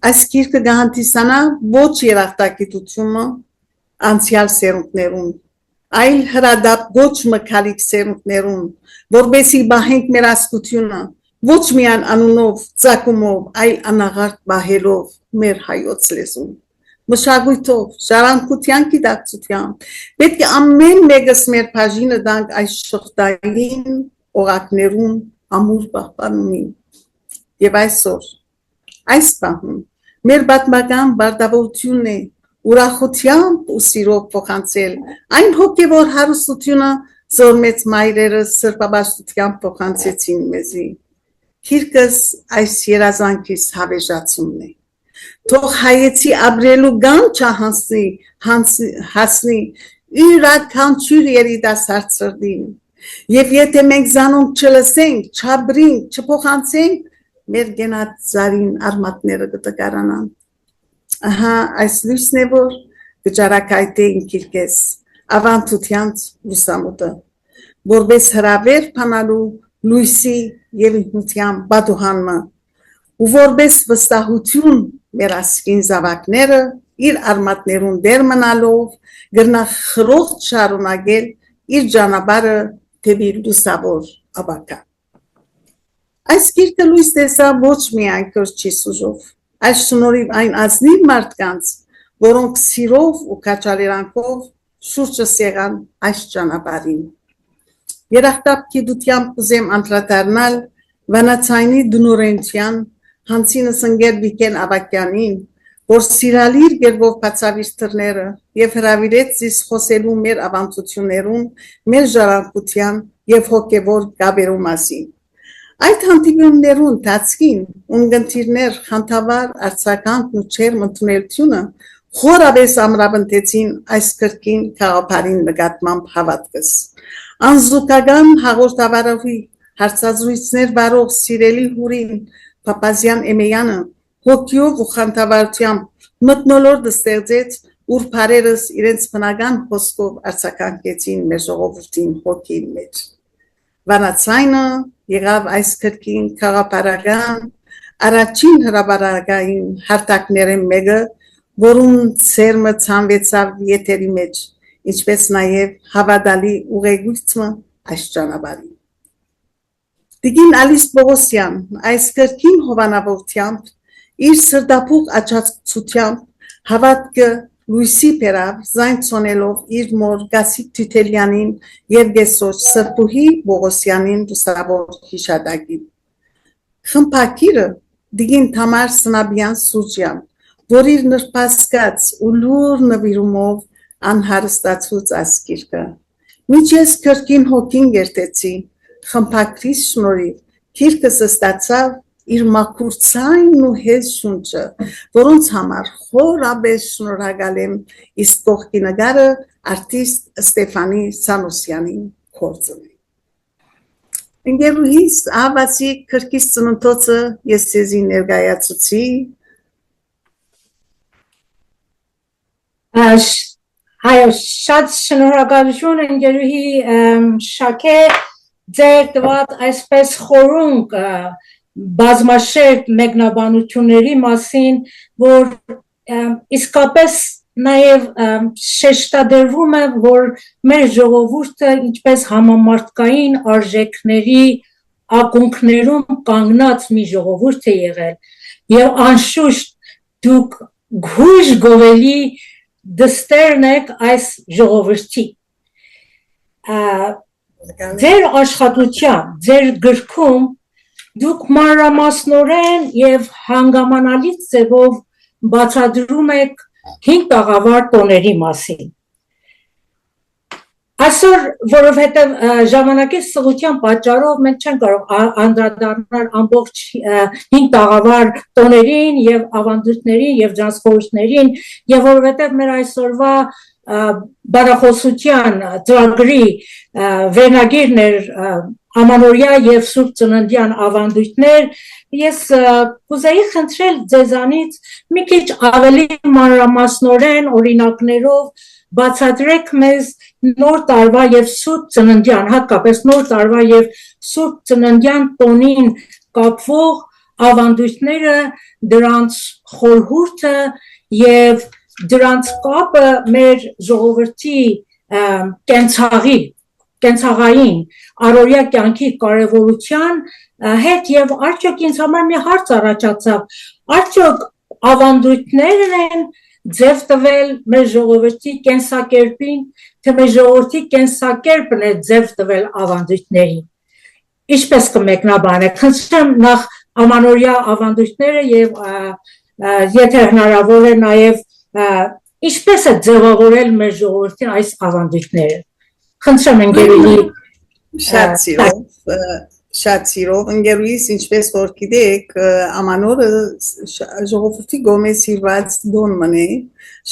Այս գիրքը կհանդիսանա ոչ երախտագիտությունը անցյալ սերունդներուն, այլ հրադապ ոչ մկալիք սերունդներուն, որբեսի բահենք մեր ասկությունը, ոչ միայն անունով, ծագումով, այլ անաղարտ բահելով մեր հայոց լեզուն։ Մշակույթով, ժառանգության գիտակցությամբ, պետք է ամեն մեկս մեր բաժինը տանք այս շղթային օղակներուն ամուր պահպանումին։ Եվ այսօր, այս պահում, մեր պատմական բարդավորությունն է ուրախությամբ ու սիրով փոխանցել այն հոգևոր հարստությունը, որ մեծ մայրերը սրբաբաշխությամբ փոխանցեցին մեզի։ Քիրքս այս երազանքիս հավեժացումն է։ Թող հայեցի ապրելու գանչը հասնի յուրաքանչյուր երիտասարդ սրտին։ Եվ եթե մենք զանոնք չլսենք, չաբրենք, չփոխանցենք, մեր գենած ծարին արմատները կտկարանան։ Ահա այս լույսն է, որ կճարակայտե ինքիրքես ավանդության լուսամուտը, որպես հրավեր փանալու լույսի եւ ինքնության բադուհանմը, ու որպես վստահություն մեր ասկին զավակները իր արմատներուն դեր մնալով գրնա խրոխտ շարունակել իր ճանապարհը դեպի լուսավոր աբակա։ Այս գիրքը լույս տեսա ոչ միայն կրճի սուժով, այս շնորհիվ այն ազնիվ մարդկանց, որոնք սիրով ու քաջալերանքով շուրջս եղան այս ճանապարհին։ Երախտապ գիտությամբ կուզեմ անդրադառնալ վանացայինի դնորենցյան հանցինս ընկեր Վիկեն Ավակյանին, որ սիրալիր գերբով բացավ իր դռները եւ հրավիրեց զիս խոսելու մեր ավանդություններուն, մեր ժառանգության եւ հոգեվոր գաբերու մասին։ Այդ հանդիպումներուն ընթացքին ունգընտիրներ խանդավառ արձագանքն ու չեր մտունելությունը խորապես ամրապնդեցին այս կրկին գաղափարին նկատմամբ հավատքս։ Անզուգական հաղորդավարի հարցազրույցներ վարող սիրելի հուրին Փափազյան Էմեյանը հոգիով ու խանդավառությամբ մթնոլորտ ստեղծեց, ուր բարերս իրենց բնական հոսքով արձագանքեցին մեր ժողովրդին հոգի մեջ։ Վանացայինը եղավ այս կրկին գաղափարական առաջին հրաբարակային հարթակներն մեկը, որում ցերմը ցանվեցավ եթերի մեջ, ինչպես նաև հավատալի ուղեկիցը այս ճանապարհին։ Տիկին Ալիս Պողոսյան այս կրկին հովանավորությամբ իր սրտապուխ աջակցությամբ հավատքը լույսի բերավ զայն ցոնելով իր մոր Գասիկ Թութելյանին եւ գեսոջ Սրբուհի Պողոսյանին լուսավոր հիշատակին։ Խմբակիրը Տիկին Թամար Սնաբյան Սուջյան, որ իր նրբասկած ու լուր նվիրումով անհարստացուց ասկիրկը։ Միջես կրկին հոգին գերտեցի, խմբակրի շնորհիվ քիրքս ստացավ իր մաքուրցային ու հեզ շունչը, որոնց համար խորապես շնորհակալ եմ իսկ կողքի նկարը արտիստ Ստեփանի Սանոսյանին կորցնի։ Ընկերուհիս ահավասի քրկիս ծննդոցը ես ձեզի ներկայացուցի։ Այո, շատ շնորհակալություն ընկերուհի Շաքե ձեր տված այսպես խորունկ բազմաշերտ մեկնաբանությունների մասին, որ իսկապես նաև շեշտադրվում է, որ մեր ժողովուրդը ինչպես համամարտկային արժեքների ակունքներում կանգնած մի ժողովուրդ է եղել եւ անշուշտ դուք գույժ գովելի դստերն եք այս ժողովրդի։ Ձեր աշխատության, ձեր գրքում դուք մանրամասնորեն եւ հանգամանալի ձևով բացատրում եք 5 տաղավար տոների մասին։ Այսօր, որովհետև ժամանակի սղության պատճառով մենք չենք կարող անդրադառնալ ամբողջ 5 տաղավար տոներին եւ ավանդույթներին եւ դրանսխորհուրդներին, եւ որովհետև մեր այսօրվա բանախոսության ծրագրի վերնագիրն էր Ամանորյա եւ Սուրբ Ծննդյան ավանդույթներ, ես կուզեի խնդրել ձեզանից մի քիչ ավելի մանրամասնորեն օրինակներով բացատրեք մեզ նոր տարվա եւ Սուրբ Ծննդյան, հատկապես նոր տարվա եւ Սուրբ Ծննդյան տոնին կապվող ավանդույթները, դրանց խորհուրդը եւ դրանց կապը մեր ժողովրդի կենցաղային առօրյա կյանքի կարևորության հետ եւ արդյոք ինձ համար մի հարց առաջացավ, արդյոք ավանդույթներն են ձև տվել մեր ժողովրդի կենսակերպին, թե մեր ժողովրդի կենսակերպն է ձև տվել ավանդույթներին։ Ինչպես կմեկնաբանեք, խնդրեմ նախ ամանորյա ավանդույթները եւ եթե հնարավոր է նաեւ ինչպես է ձևավորել մեր ժողովրդին այս ավանդույթները։ Խնդրեմ ընկերուհի Շատ սիրով ընկերուհիս ինչպես որ գիտեք ամանորը ժողովրդի գոմե սիրված դոն մնե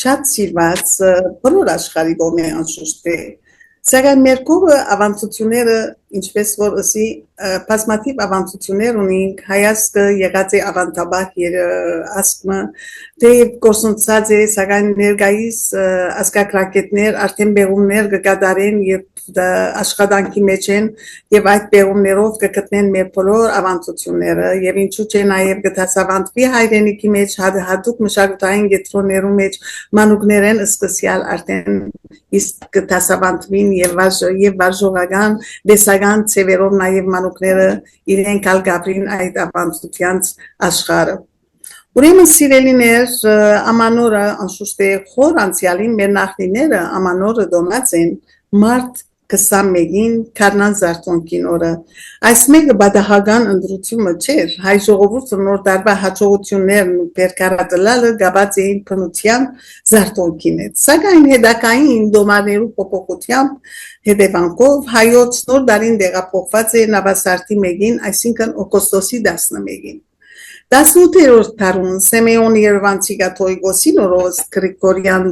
շատ սիրված բոլոր աշխարհի գոմե անշուշտ է սակայն մեր կողը ավանդությունները ինչպես որ ասի բազմաթիվ ավանդություններ ունենք հայաստը եղած է ավանդաբակ ասկմը դե կորսունցած է սակայն ներկայիս ասկակրակետներ արդեն բեղումներ կկատարեն եւ աշխատանքի մեջ են եւ այդ բեղումներով կգտնեն մեր բոլոր ավանդությունները եւ ինչու՞ չէ նաեւ գտածավանդվի հայրենիքի մեջ հատուկ մշակութային գետրոններու մեջ մանուկներեն սկսյալ արդեն իսկ գտածավանդվին եւ վարժողական դեսական ծևերով նաեւ մանուկները իրենք ալ գաբրին այդ ավանդության աշխարհը Ուրեմն սիրելիներ, ամանորը անշուշտ է խոր անցյալին մեր նախնիները ամանորը դոմած են մարտ 21-ին Քարնան Զարթոնքին օրը այս մեկը բադահական ընդրությունը չէր հայ ժողովուրդը նոր տարվա հաջողություններն ու բերկարատլալը գաբած էին փնության Զարթոնքին հետ սակայն հետակային դոմարներու փոփոխությամբ հետևանքով հայոց նոր դարին դեղափոխված է նավասարտի 1-ին այսինքն օգոստոսի 11-ին 18-րդ տարուն Սեմեոն Երևանցի Կաթողիկոսի նորոս Գրիգորյան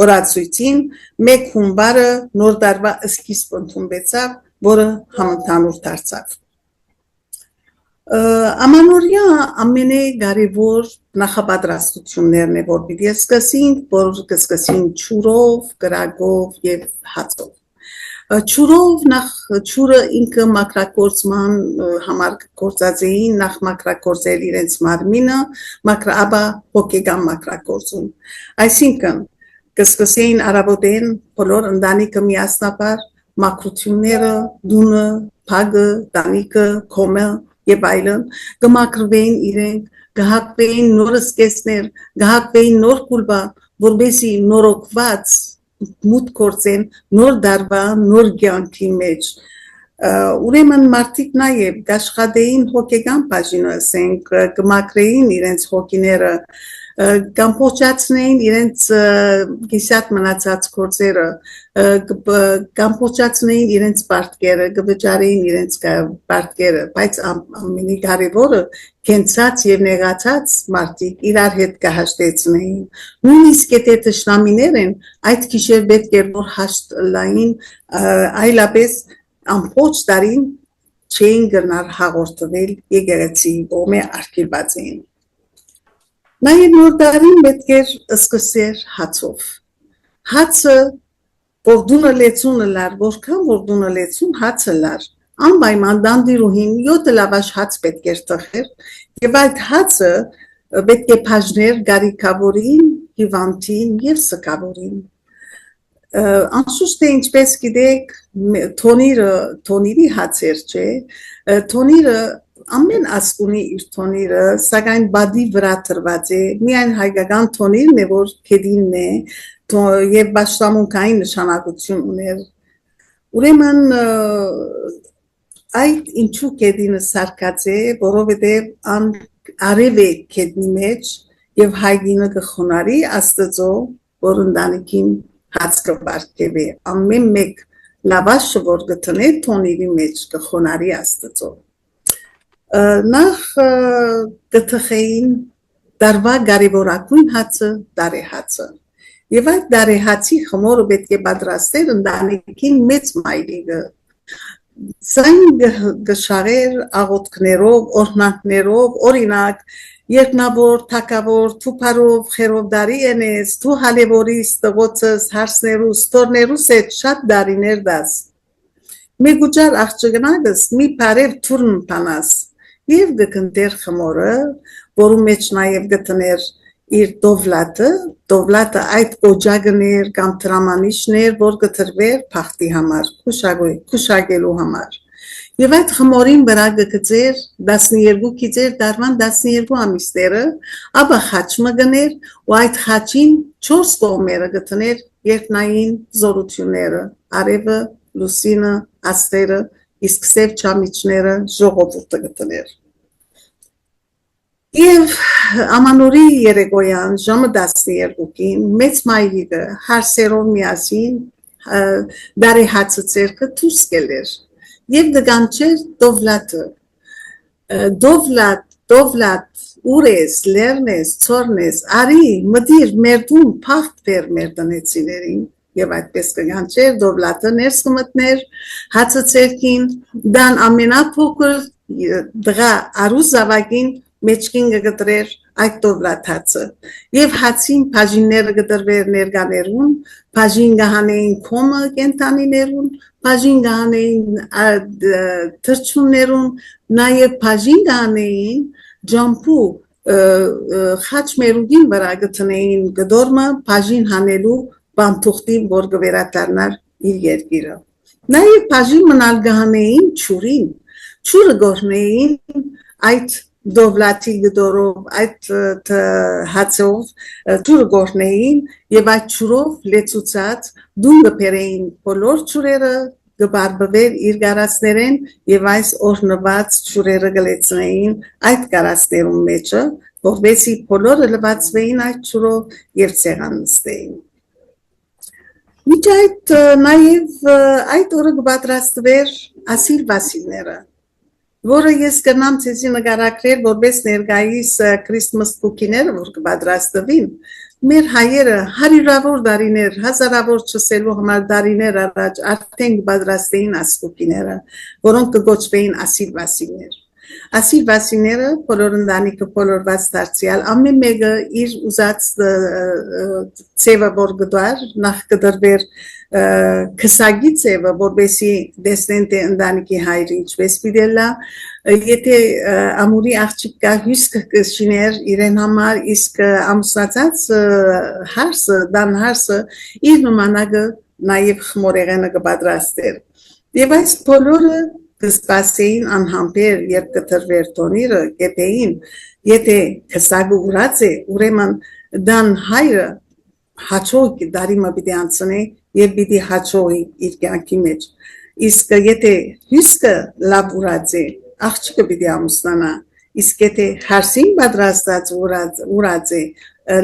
օրացույցին մեկ հունվարը նոր դարվա սկիզբ ընդունվեցավ, որը համընդհանուր դարձավ։ Ամանորյա ամենակարևոր նախապատրաստություններն է, որ պիտի սկսենք, որ կսկսենք ջուրով, կրակով եւ հացով։ Ջուրով նախ ջուրը ինքը մակրագործման համար գործած էին նախ մակրագործել իրենց մարմինը մակրաբա հոգեգան մակրագործում այսինքն կսկսեին արաբոդեն բոլոր ընտանիքը միասնաբար մակրությունները դունը փագը տանիքը կոմը եւ այլն կմակրվեին իրենք կհակվեին նոր սկեսներ կհակվեին նոր կուլբա որբեսի նորոգված մուտ կործեն նոր դարվա նոր կյանքի մեջ ուրեմն մարդիկ նաև գաշխատեին հոգեգան բաժինը ասենք կմակրեին իրենց հոգիները կամփոփացնեին իրենց գիսատ մնացած գործերը կամփոփացնեին իրենց պարտքերը կվճարեին իրենց պարտքերը բայց ամենակարևորը կենցած եւ նեղացած մարդիկ իրար հետ կհաշտեցնեին նույնիսկ եթե տշնամիներ են այդ գիշեր պետք է որ հաշտ լային այլապես ամբողջ տարին չէին գնար հաղորդվել եկեղեցի ո՞մե արկելված էին Նաև նոր տարին պետք է սկսեր հացով հացը որ դունը լեցունը լար որքան որ դունը լեցուն հացը լար անպայման դանդիրուհին 7 լավաշ հաց պետք է թխեր եւ այդ հացը պետք է բաժներ գարիկավորին հիվանդին եւ սկավորին անշուշտ է ինչպես գիտեք թոնիրի հացեր չէ թոնիրը ամեն ասկունի իր թոնիրը սակայն բադի վրա տրված է միայն հայկական թոնիրն է որ քեդինն է եւ բաշտամունքային նշանակություն ուներ ուրեմն այդ ինչու քեդինը սարկած է որովհետեւ արև է քեդնի մեջ եւ հայգինը կխոնարի աստծո որ ընտանիքին հաց կբարգեւի ամեն մեկ լավաշը որ գտնե թոնիրի մեջ կխոնարի աստծո նախ կթխեին դարվա կարևորագույն հացը դարեհացը եւ այդ դարեհացի խմորը պետք է պատրաստել ընտանիքին մեծ մայրիկը Զայն գշարեր աղոտքներով օրհնանքներով օրինակ երկնավոր թակավոր թուփարով խերովդարի ենես թու հալևորիս տղոցս հարսներուս տորներուս հետ շատ դարիներ դաս մեգուջար աղջգնագս մի բարև թուրն տանաս Եվ գտներ խմորը, որում մեջ նաև գտներ իր դովլատը այդ օջագներ կամ տրամանիշներ, որ գտրվեր փախտի համար, քուշագելու համար։ Եվ այդ խմորին վրա գծեր 12 քիծեր դարման 12 ամիսները, ապա խաչ մգներ ու այդ խաչին 4 կողմերը գտներ երկնային զորությունները, արևը, լուսինը, աստղերը, իսկ սև չամիչները ժողովուրդը գտներ։ Եվ ամանորի երեկոյան ժամը 12-ին մեծ մայրիկը հարսերով միասին դարեհացը ցերկը դուրս գելեր եւ դգանչեր դովլատը դովլատ ուրես լերնես ծորնես արի մդիր մերդուն փախտ վեր մեր տնեցիներին եւ այդպես կգանչեր դովլատը ներս կմտներ հացը ցերկին դան ամենափոքր դղա արուս զավակին մեջքին գտրեր այդ դովլաթացը եւ հացին բաժինները գտրվեր ներկաներուն բաժին գահանեին կոմը կենտանիներուն բաժին գահանեին թրջուններուն նաեւ բաժին գահանեին ջամփու խաչմերուգին վրա գտնեին գդորմը բաժին հանելու բանթուղթին որ գվերադառնար իր երկիրը նաեւ բաժին մնալ գահանեին ճուրին ճուրը գորնեին այդ դովլատի գդորով այդ հացով ջուրը գորնեին եւ այդ ջուրով լեցուցած դունգը բերեին բոլոր ջուրերը գբարբեր իր գարասներեն եւ այս օրնված ջուրերը գլեցնեին այդ գարասներում մեջը որովհետեւ բոլորը լվացվեին այդ ջուրով եւ ցեղանստեին Միջ այդ նաեւ այդ օրը գբադրաստվեր ասիլ վասիլները որը ես կնամ ցեզի նկարագրել որպես ներկայիս քրիստմաս կուքիները որ կպատրաստվին մեր հայերը հարյուրավոր դարիներ հազարավոր չսելու համար դարիներ առաջ արդեն կպատրաստեին ասկուքիները որոնք կգոչվեին ասիլ վասիլներ ասիլ վասիլները բոլոր ընտանիքը բոլորված դարձյալ ամեն մեկը իր ուզած ցևը որ գդար նախ կդրվեր քսագի ցևը որբեսի դեսնեն թե ընտանիքի հայրը ինչպես պիտելա եթե ամուրի աղջիկ կա հյուսքը կշիներ իրեն համար իսկ ամուսնացած հարսը դան հարսը իր նմանակը նաև խմորեղենը կպատրաստեր եւ այս բոլորը կսպասեին անհամբեր երբ կտրվեր տոնիրը գետեին եթե քսագը ուրած է ուրեմն դան հայրը հաճոյ դարիմը պիտի անցնի եւ պիտի հաճոյի իր կյանքի մեջ իսկ եթե հյուսքը լավ ուրած է աղջիկը պիտի ամուսնանա իսկ եթե հարսին պատրաստած ուրած է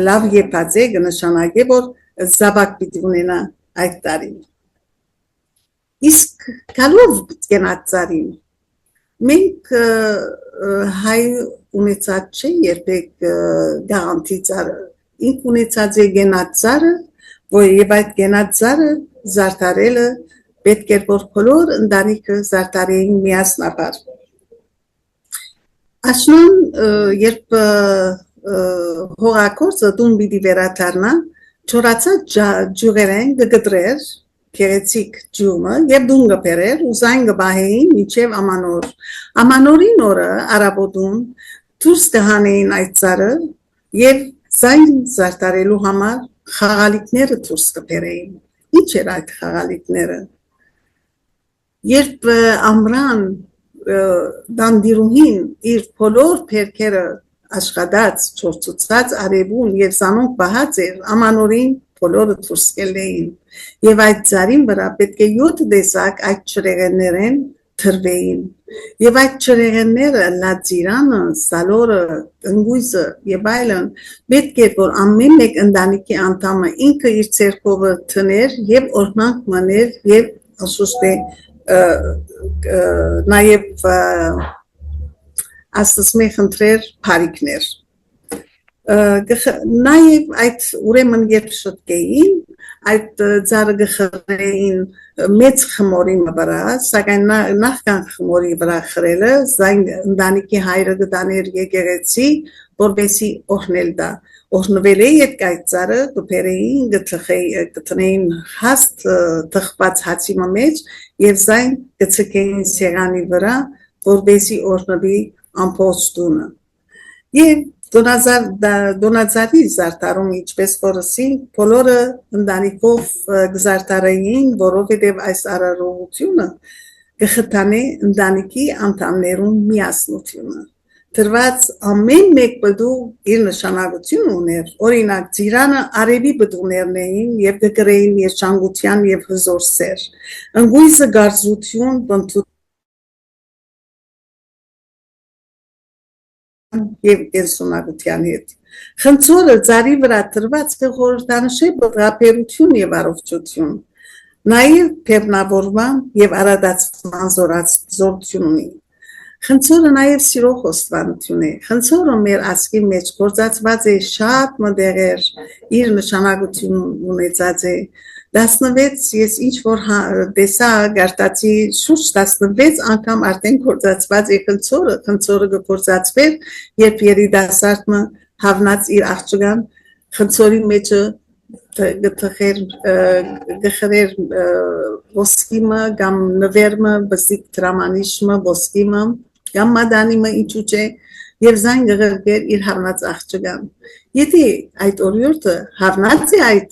լավ եպած է կնշանակե որ զաբակ պիտի ունենա այդ տարին իսկ կալով գնացարին մենք հայ ունեցած չէ երբեք գանտի ծառը ինք ունեցած է գնացարը որ եւ այդ գնացարը զարդարելը պետք է որ բոլոր ընտանիքը զարդարեին միասնաբար Աշնան երբ հողակորձը դուն պիտի վերադառնա չորացած ջուրերեն գգտրեր քերեցիկ ջումը եւ դուն գբերեր ու զայն գբահեին միջև ամանոր ամանորին օրը արաբոդուն դուրս կհանեին այդ ծառը եւ զայն զարդարելու համար խաղալիքները դուրս կբերեին ինչ էր այդ խաղալիքները երբ ամրան դանդիրուհին իր բոլոր փերքերը աշխատած չորցուցած արևուն եւ զանոնք բահած էր ամանորին բոլորը դուրս կելեին եւ այդ ծառին վրա պետք է 7 տեսակ այդ ճրեղեններեն թրվեին եւ այդ ճրեղենները լաձիրանը սալորը ընգույզը եւ այլն պետք է որ ամեն մեկ ընտանիքի անդամը ինքը իր ցերկովը թներ եւ օրնանք մներ եւ ասուստե նաեւ ասում խնդրեր բարիկներ նաեւ այդ ուրեմն երբ շտկեին այդ ծառը գխրեին մեծ խմորի վրա սակայն նախքան խմորի վրա խրելը զայն ընտանիքի հայրը գտաներ եկեղեցի որբեսի օրնել դա օրնվել է այդ ծառը դուպերեին գտնեին հաստ թխված հացի մեջ եւ զայն գցկեին սեղանի վրա որբեսի օրնվի ամփոստունը եւ դոնազարի զարտարում ինչպես որսին բոլորը ընտանիքով գզարտարային որովհետև այս արարողությունը կխթանի ընտանիքի անդամներուն միասնությունը դրված ամեն մեկ բդու իր նշանակություն ուներ օրինակ ծիրանը արևի բդուներն էին եւ դգրեին երջանկության եւ հզոր սեր ընկույզը գարզություն բնթ եւ կենսունակության հետ խնձորը ծառի վրա տրված կխորհրդանշե բռապերություն եւ առողջություն նաեւ բեռնավորման եւ արադացման զորություն ունի խնձորը նաեւ սիրո խոստովանություն է խնձորը մեր ասկի մեջ գործածված է շատ մտերեր իր նշանակություն ունեցած է 16 ես ինչ որ տեսա գարտացի շուրջ 16 անգամ արդեն գործածված է խնձորը գործածվեր երբ երիտասարդը հավնած իր աղջկան խնձորի մեջը գխրեր ոսկիմը կամ նվերմը բսիկ դրամանիշմը ոսկիմը կամ մադանիմը ինչու՞ չէ եւ զայն գղրգեր իր հավնած աղջկան եթե այդ օրիորդը հավնած է այդ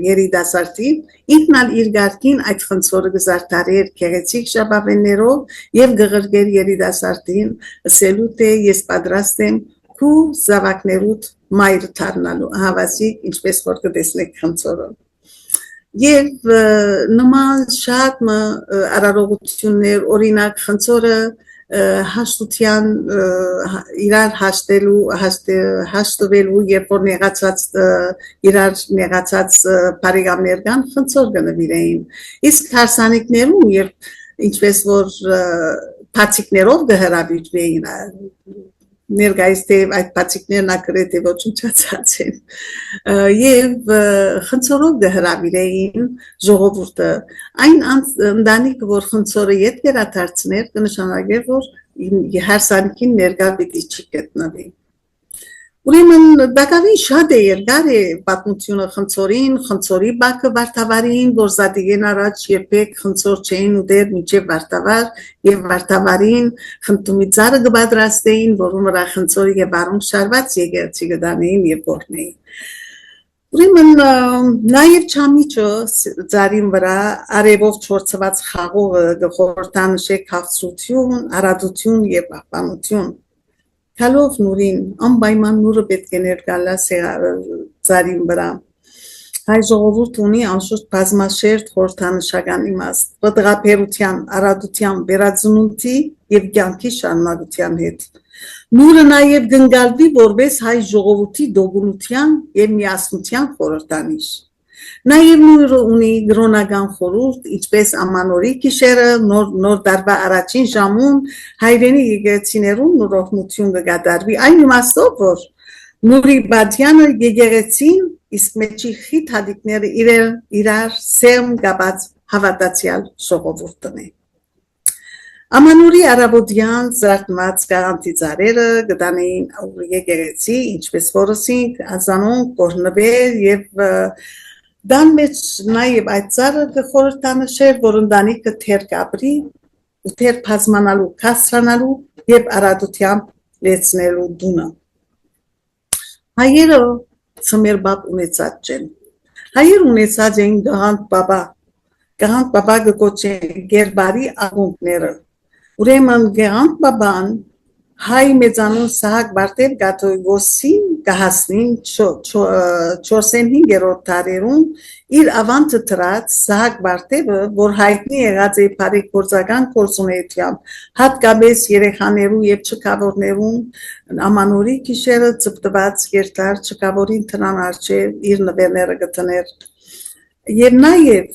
երիտասարդին ինքնալ իր գարկին այդ խնդրը գզարտարեր գեղեցիկ շաբավեններով եւ գղրգեր երիտասարդին ասելու թե ես պատրաստ եմ քու զավակներուդ մայր դառնալու հավասի ինչպես որ կտեսնեք խնդրը եւ նման շատ արարողություններ օրինակ խնդրը հաշտության իրար հաշտվելու երբ որ նեղացած իրար նեղացած բարեկամներ կան խնդրով կնվիրեին իսկ հարսանիքներում երբ ինչպես որ փաթիկներով կհրավիրվեին ներկայիս թե այդ փաթիկներն ակրեթե ոչնչացած են եւ խնդրով կհրավիրեին ժողովուրդը այն ընտանիքը որ խնդրը ետ վերադարձներ կնշանակեր որ հարսանիքին ներկա պիտի չի գտնվի ուրեմն դակավին շատ է երկար է պատմությունը խնդրի բակը վարտավարին որ զատիգեն առաջ երբեք խնդրոր չէին ուտեր մինչև վարտավար եւ վարտավարին խնդումի ծառը կպատրաստեին որում վրա խնդրի եւ առում շարված եկեղեցի կդանեին եւ կորնեին ուրեմն նաեւ չամիջը ծառին վրա արևով չորցված խաղողը գխորտանշե քաղցրություն արադություն եւ պահպանություն Քալով նուրին անպայման նուրը պետք է ներկալա ծառին վրա հայ ժողովուրդը ունի անշուշտ բազմաշերտ խորհրդանշական իմաստ պատղապերության արադության վերածնունդի եւ կյանքի շարունակության հետ նուրը նաեւ գնկալվի որպես հայ ժողովրդի դոգունության եւ միասնության խորհրդանիշ Նաև նույնը ունի գրոնական խորհուրդ, ինչպես ամանորի գիշերը նոր դարվա առաջին ժամուն հայրենի եկեղեցիներում նորոգություն կգադարվի այն իմաստով որ նուրի բադյանը եկեղեցին իսկ մեջի խիտ հատիկները իրար սեմ գաբած հավատացյալ ժողովուրդն է Ամանորի արաբոդյան զարթված գաղանտի ծառերը գտանեին եկեղեցի ինչպես որսինք ազանոն կորնվեր եւ Դան մեջ նաև այդ ծառը կխորհրդանշեր, որ ընտանիքը թեր կապրի, ու թեր բազմանալու, կասրանալու եւ արադությամբ լեցնելու դունը։ Հայերը ծմերբապ ունեցած չեն։ Հայեր ունեցած էին գահանտ բաբա կոչեն գերբարի աղունքները։ Ուրեմն գահանտ բաբան հայ մեծանուն Սահակ Բարտեր Գաթոյգոսին կհասնին 4-5-րդ դարերում իր ավանտը դրած Սահակ Բարտերը, որ հայտնի եղած է բարեգործական գործունեությամբ, հատկապես երեխաներու եւ չքավորներուն ամանորի գիշերը ծպտված երթար չքավորին տնան արջև իր նվերները գտներ եւ նաեւ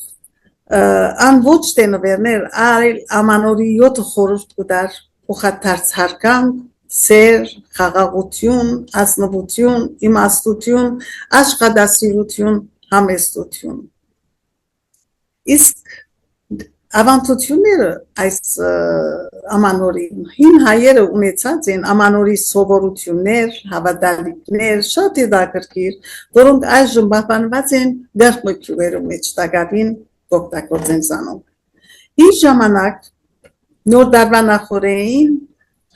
ան ոչ թե նվերներ, այլ ամանորի 7 խորհուրդ կդար Ուխաթարց հարկան, սեր, խաղաղություն, ասնվություն, իմաստություն, աշխատասիրություն, համեստություն։ Իսկ ավանդությունները այս ամանորին հին հայերը ունեցած են ամանորի սովորություններ, հավատալիքներ, շատ հետաքրքիր, որոնք այժմ պահպանված են դերմոքյուրերու մեջ տակավին օգտագործեն զանոն։ Իր ժամանակ Նոր դարվա նախորեին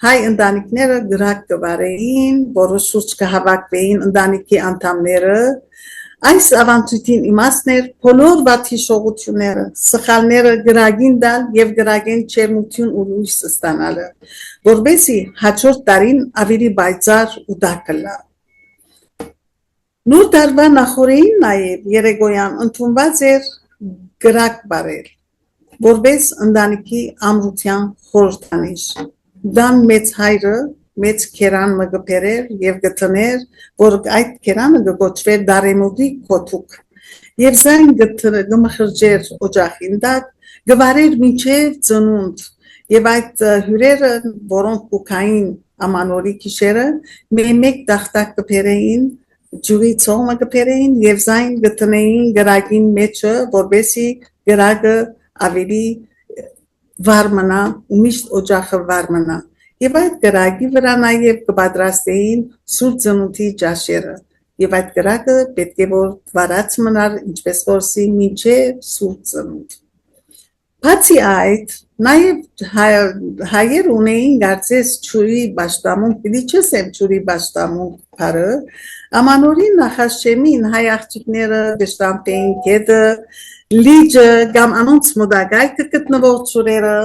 հայ ընտանիքները գրակ կվարեին, որը շուրջ կհավաքվեին ընտանիքի անդամները, այս ավանդույթին իմաստներ բոլոր վաթիշողությունները, սխալները գրագին դալ եւ գրագեն չերմություն ու լույս ստանալը, որբեսի հաջորդ տարին ավելի բայծար ու դակլա։ Նոր դարվա նախորեին նաեւ երեգոյան ընդունված էր գրակ բարել որպես ընտանիքի ամրության խորհրդանիշ դան մեծ հայրը մեծ քերան մգբերեր եւ գտներ որ այդ քերանը գոչվեր դարեմուդի կոթուկ եւ զայն գմխրջեր օջախին դակ գվարեր մինչեւ ծնունդ եւ այդ հյուրերը որոնք կուքային ամանորի գիշերը մեկ տախտակ կբերեին ջուրի ծոմը կբերեին եւ զայն գտնեին գրագին մեջը որբեսի գրագը ավելի վարմնա ու միշտ օջախը վարմնա եւ այդ գրագի վրա նաեւ կպատրաստեին սուրբ ծնունդի ճաշերը եւ այդ գրագը պետք է որ վարած մնար ինչպես որսի մինչեւ սուրբ ծնունդ բացի այդ Նաև հայեր ունեին գարցես ճուրի բաշտամունք, պիտի չսեմ ճուրի բաշտամունք բարը, ամանորին նախաշեմին հայ աղջիկները գշտամտեին գետը, լիջը կամ անոնց մոդագայքը գտնվող ճուրերը,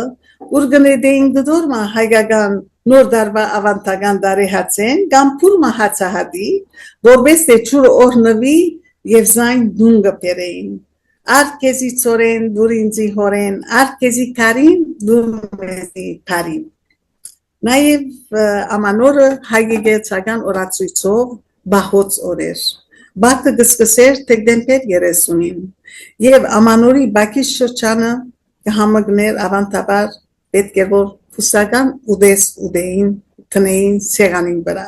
ուր գնեդեին դդորմա հայգական նոր դարվա ավանտագան դարեհացեն, կամ պուրմա հացահադի, որպես թե ճուրը օրնվի և զայն դունգը պերեին։ Արկեզի ծորեն, դուրինձի հորեն, արկեզի կարին, դուրմեզի կարին։ Նաև ամանորը հայգեգեցական օրացույցով բախոց օրեր։ Բակը գսկսեր թեկդեմպեր 30-ին և ամանորի բակի շրջանը կհամգներ ավանտաբար պետք է որ փուսական ուդես ուդեին տնեին սեղանին վրա։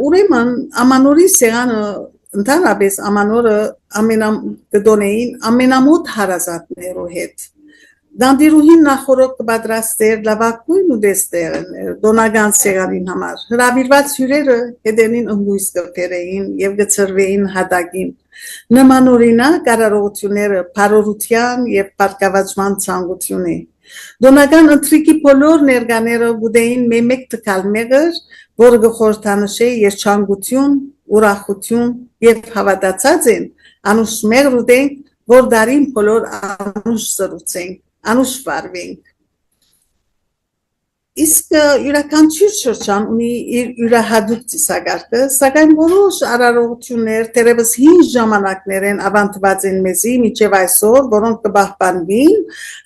Ուրեմն ամանորի սեղանը ընդհանրապես ամանորը կդոնեին ամենամոտ հարազատներու հետ։ Դանդիրուհին նախորդ կպատրաստեր լավագույն ուդեստերներ դոնական սեղանին համար։ Հրավիրված հյուրերը հետենին ըմբույս կբերեին և կցրվեին հատակին։ Նմանօրինակ արարողությունները բարօրության և բարգավաճման ցանկություն է։ Դոնական ընթրիքի բոլոր ներկաները գուտեին մեկ տկալ մեղր, որը կխորհրդանշե երջանկություն, ուրախություն և հավատացած են, անուշ մեղր ուտենք, որ դարին բոլոր անուշ սրուցենք, անուշ վարվենք։ Իսկ յուրաքանչյուր շրջան ունի իր յուրահատուկ ծիսակարգը, սակայն որոշ արարողություններ թերևս հին ժամանակներեն ավանդված են մեզի մինչև այսօր, որոնք կպահպանվին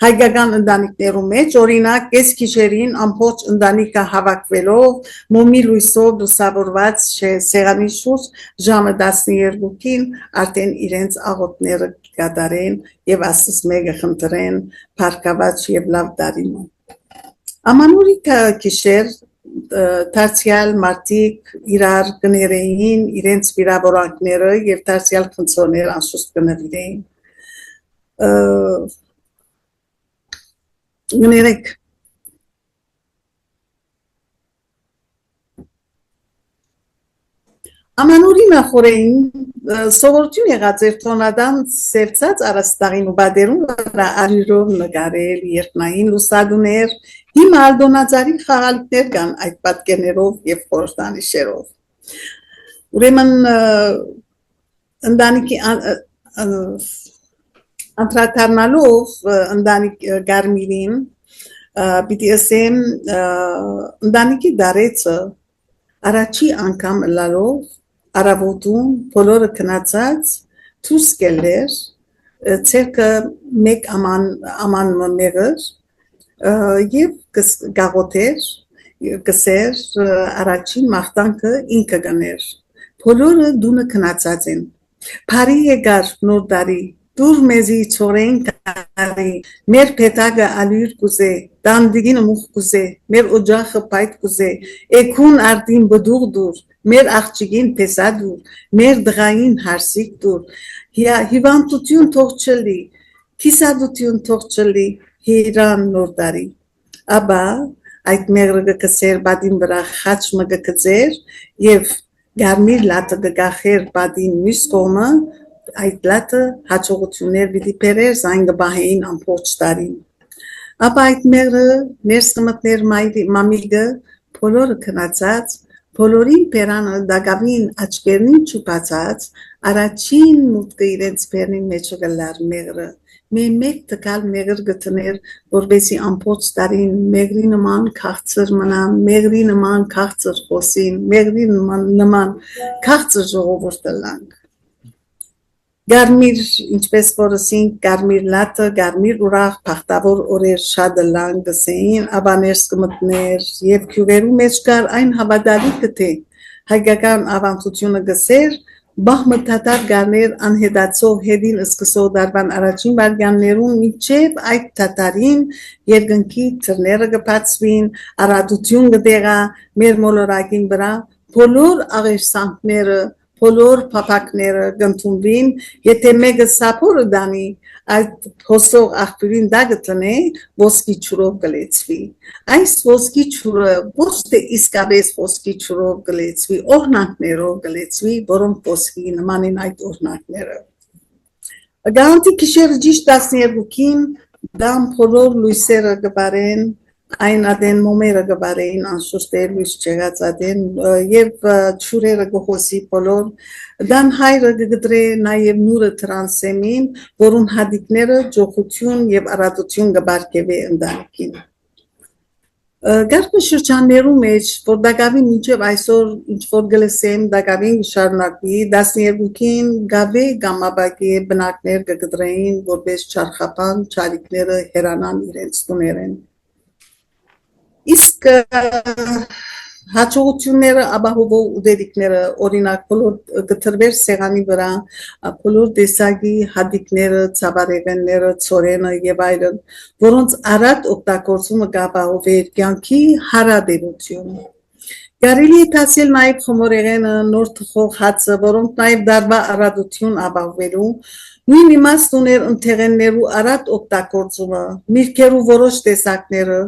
հայկական ընտանիքներու մեջ, օրինակ կեսգիշերին ամբողջ ընտանիքը հավաքվելով մոմի լույսով լուսավորված սեղանի շուրջ ժամը 12-ին արդեն իրենց աղոթները կատարեն և Աստծուց մեկը խնդրեն բարգավաճ և լավ տարին։ Ամանորի գիշեր դարձյալ մարդիկ իրար կներեին իրենց վիրավորանքները և դարձյալ խնդրոններ անշուշտ կնվիրեին։ Գներեք Ամանորի նախորեն սովորություն եղած էր տոնադան սևծած արաստաղին ու բադերուն վրա արյուրով նկարել երկնային լուսադուներ, հիմա ալդոնաձարի խաղալիքներ կան այդ պատկերներով և խորհրդանիշերով։ Ուրեմն ընտանիքի անդրադառնալով ընտանիք Գարմիրին, պիտի ասեմ ընտանիքի դարեցը առաջի անգամ լալով Արավոտում բոլորը քնացած դուրս գելեր ցերկը մեկ աման մեղր և գաղոթեր գսեր առաջին մաղթանքը ինքը գներ բոլորը դունը քնացած են բարի եկար նոր տարի դուր մեզի ծորեն կարի մեր պետագը ալյուր կուզե դանդիգինը մուխ կուզե մեր օջախը պայտ կուզե էքուն արդին բդուղ դուր մեր աղջիկին պեսա դուր մեր դղային հարսիկ դուր հիվանդություն թող չլի քիսադություն թող չլի հիրան նոր տարի աբա այդ մեղրը կսեր բադին վրա խաչ մը կգծեր և գարմիր լատը կգախեր բադին մյուս կողմը այդ լատը հաջողություններ պիտի բերեր զայն կբահեին ամբողջ տարին ապա այդ մեղրը ներս կմտներ մամիկը բոլորը քնացած բոլորին բերանը դակավին աչքերնին չուպացած առաջին մուտքը իրենց բերնին մեջը գլար մեղրը մեկ տկալ մեղր գտներ որպեսի ամբողջ տարին մեղրի նման քաղցր մնան մեղրի նման քաղցր խոսին մեղրի նման քաղցր ժողովուրդ լանք Գարմիր ինչպես որսին գարմիր լատը գարմիր ուրախ բախտավոր օրեր շատ լան գսեին ապա ներս կմտներ եւ քյուղերու մեջ կար այն հավատալիքը թե հայկական ավանդությունը գսեր բահմտատար գարներ անհետացող հետին սկսող դարվան առաջին վարյաններուն միջև այդ տատարին երկնքի թռները կբացվին արադություն կդեղա մեր մոլորակին վրա բոլոր աղերսանքները բոլոր փափակները կընդունվին եթե մեկը սափորը դանի այդ հոսող աղբյուրին դա գտնե ոսկի ճուրով կլեցվի այս ոսկի ճուրը ոչ թե իսկապես ոսկի ճուրով կլեցվի օրհնանքներով կլեցվի որոնք ոսկի նման են այդ օրհնանքները Գանտի քիշեր ճիշտ 12-ին դամ փոլոր լույսերը գբարեն այն ադեն մոմերը գբարեն անշուշտ լույս չեղած ադեն եւ ճուրերը գողոսի փոլոր դան հայրը գդրե նաեւ նուրը տրանսեմին որուն հադիկները ջոխություն եւ արադություն գբարկեվե ընդանքին Գարկ շրջաններու մեջ որ դակավին միջև այսօր ինչ որ գլսեմ դակավին շարունակվի 12-ին գաբե գամաբակի բնակներ գդրեին որպես չարխապան ճարիկները հերանան իրենց տուներեն Իսկ հաջողությունները ապահովող ուդելիքները օրինակ բոլոր գտրվեր սեղանի վրա բոլոր տեսակի հադիկները, ցավարեղենները, ծորենը եւ այլն, որոնց արագ օգտագործումը կապահովեր կյանքի հարաբերությունը։ Կարելի է ասել նաև խմորեղենը, նոր թխող հացը, որոնք նաև դարբա առատություն ապահովելու Նույն իմաստ ուներ ընթեղեններու արատ օգտագործումը, միրգերու որոշ տեսակները,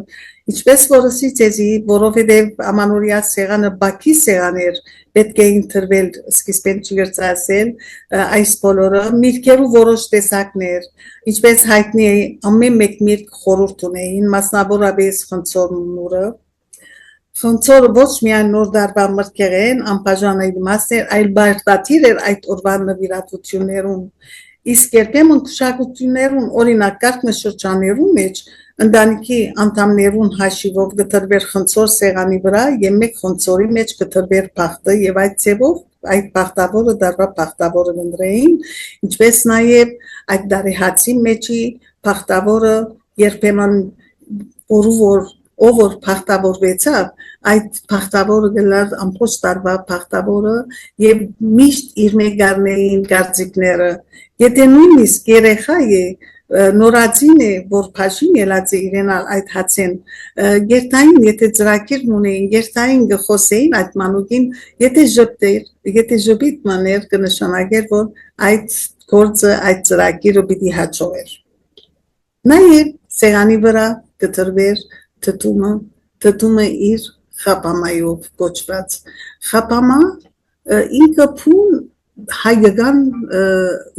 ինչպես որսի ցեզի, որովհետև ամանորյա սեղանը բակի սեղան էր, պետք է ընտրվել սկիզբեն չգրծասել այս բոլորը, միրգերու որոշ տեսակներ, ինչպես հայտնի է ամեն մեկ միրգ խորհուրդ ունեին, մասնավորապես խնձորը Խնձորը ոչ միայն նոր դարբա մրգեղեն, անբաժանելի մաս էր, այլ բարտատիր էր այդ օրվա նվիրատվություններում Իսկ երբեմն քշակություններուն օրինակ կարգնաշրջաններու մեջ ընտանիքի անդամներուն հաշիվով գտրվեր խնձոր սեղանի վրա եւ մեկ խնձորի մեջ գտրվեր բախտը եւ այդ ձևով այդ բախտավորը դարբա բախտավորը ընտրեին ինչպես նաեւ այդ դարեհացի մեջի բախտավորը երբեմն որ որ բախտավորվեցավ այդ բախտավորը գլար ամբողջ տարվա բախտավորը եւ միշտ իր մեգարներին գարձիկները եթե նույնիսկ երեխա է նորածին է որ փաշին ելած է իրենալ այդ հացեն երթային եթե ծրակիր ունեին երթային գխոսեին այդ մանուկին եթե ժպիտ մաներ կնշանակեր որ այդ գործը այդ ծրակիրը պիտի հաջողեր նաեւ սեղանի վրա կտրվեր թթումը իր խապամայով կոչված խապամա ինքը փուն հայկական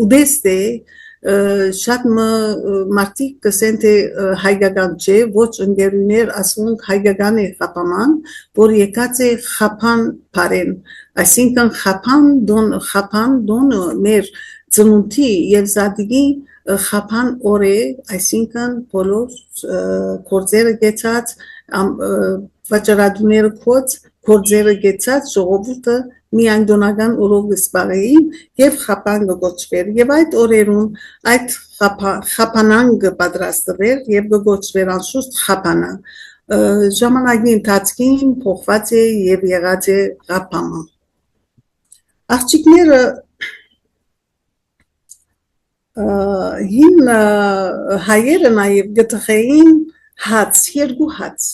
ուդեստ է շատ մարդիկ կսեն թե հայկական չէ ոչ ընկերուներ ասում հայկական է խապաման որ եկած է խապան բարեն այսինքն խապան դոնը մեր ծնունդի եւ զադիգի խապան օրե այսինքն բոլոր գործերը գեցած վաճառատուները գործերը գեցած ժողովուրդը միայն դոնական օրով սպարեին եւ խապան գոչվեր եւ այդ օրերուն այդ խապանան կպատրաստվեր եւ գոչվեր անշուշտ խապանա ժամանակի ընթացքին փոխված է եւ եղած է խապամը աղջիկները հին հայերը նաև գտխեին հաց, երկու հաց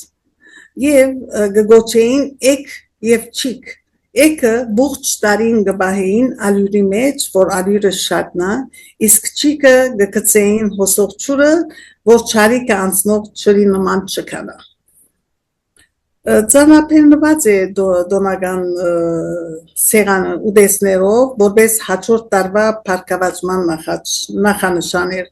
և գգոչեին եկ և չիք Եկը բուղջ տարին գբահեին ալյուրի մեջ, որ ալյուրը շատնա, իսկ չիկը գկծեին հոսող չուրը, որ չարիկը անցնող չրի նման չկանա Ծանապերնված է դոնական սեղանը ուդեսներով, որպես հաջորդ տարվա պարկավաճման նախանշաներ,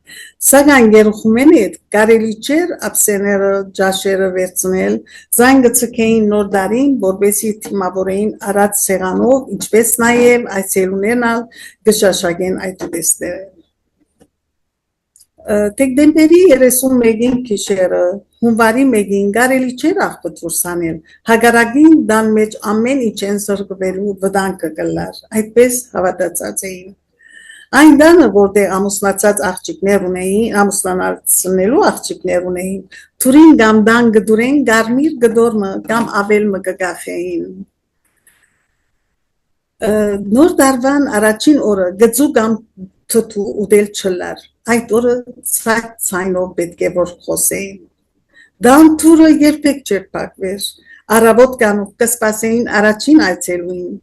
սակայն երխումեն հետ կարելի չէր ապսեները, ջաշերը վերցնել, զայն գծքեին նոր դարին, որպեսի թիմավորեին արած սեղանով, ինչպես նաև այցելուներն ալ գշաշագեն այդ ուդեսները Դեկտեմբերի 31-ին քիշերը հունվարի 1-ին կարելի չէր աղբտուրսանել հագարակին դան մեջ ամեն ինչ են զրկվելու վտանգը կլար այդպես հավատացած էին այն դանը որտեղ ամուսնացած աղջիկներ ունեին ամուսնանալու աղջիկներ ունեին թուրին կամ դան գդուրեն գարմիր գդորմը կամ ավելմը կգախեին նոր դարվան առաջին օրը գծու կամ թթու ուդել չլար այդ օրը ցայնով պետք է որ խոսեին դան թուրը երբեք չէր փակվեր առավոտ կանուք կսպասեին առաջին այցելուին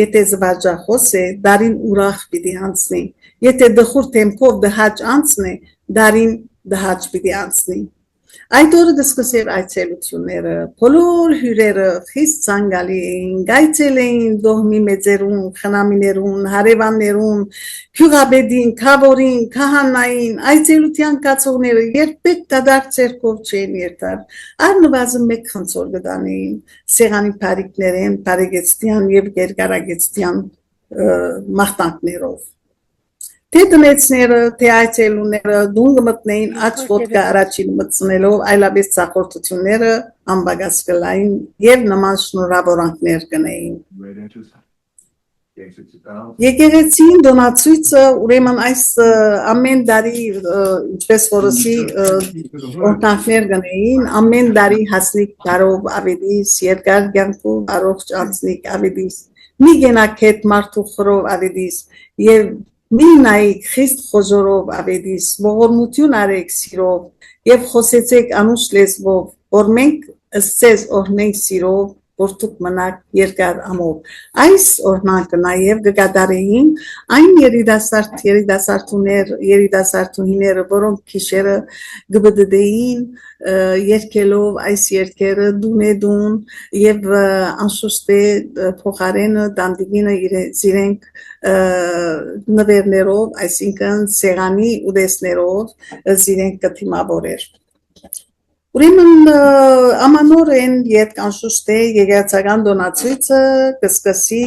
եթե զվարճախոս է դարին ուրախ պիտի անցնի եթե դխուր թեմքով դհաճ անցնի դարին դհաճ պիտի անցնի Այդ օրը դսկսեր այցելությունները, բոլոր հյուրերը խիստ ցանկալի էին, գայցել էին դոհմի մեծերուն, խնամիներուն, հարևաններուն, քյուղաբեդին, քավորին, քահանային, այցելության կացողները երբեք դադար ցերկով չեն երթար, առնվազն մեկ խնձոր գտանեին, սեղանի բարիկներեն, բարեգեցտյան եւ երկարագեցտյան մախտանքներով Թե տնեցները, թե այցելուները դուն կմտնեին աչ ոտկա առաջին մտցնելով այլապես ծախորդությունները անբագաս կլային և նման շնորհավորանքներ կնեին։ Եկեղեցին դոնացույցը ուրեմն այս ամեն դարի ինչպես որսի օրհնանքներ կնեին, ամեն դարի հասնիկ դարով ավետիս, երկար կյանքով առողջ անցնիկ ավետիս, մի գենակ հետ մարդու խրով ավետիս և մի նայիք խիստ խոժորով ավետիս, ողորմություն արեք սիրով և խոսեցեք անուշ լեզվով, որ մենք ըսցեզ օրհնենք սիրով, որ դուք մնաք երկար ամով։ Այս օրհնանքը նաև կկատարեին այն երիտասարդուները, որոնք քիշերը կբդդեին երկելով այս երկերը դուն է դուն և անշուշտ է փոխարենը դանդիգինը իրենք նվերներով, այսինքն սեղանի ուտեստներով իրենք կթիմավորեր։ Ուրեմն ամանորեն յետք անշուշտ է եկեղեցական դոնացույցը կսկսի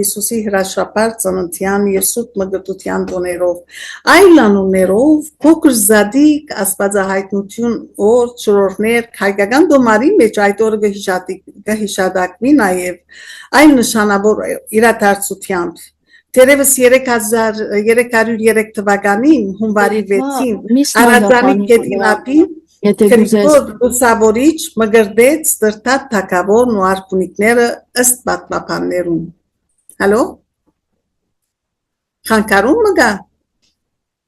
Հիսուսի հրաշապար ծննդյան և սուրբ մկրտության տոներով, այլ անուններով փոքր զադիկ աստվածահայտնություն օր չորրորդներ հայկական դոմարի մեջ այդ օրը կհիշատակվի նաև այլ նշանավոր իրադարձությամբ Թերևս 3303 թվականին հունվարի 6-ին Արադանի գետին ափին Քրիստոս ուսավորիչ մգրդեց դրտատ թագավորն ու արքունիքները ըստ պատմաբաններուն։ Հալո։ Խանգարում մգա։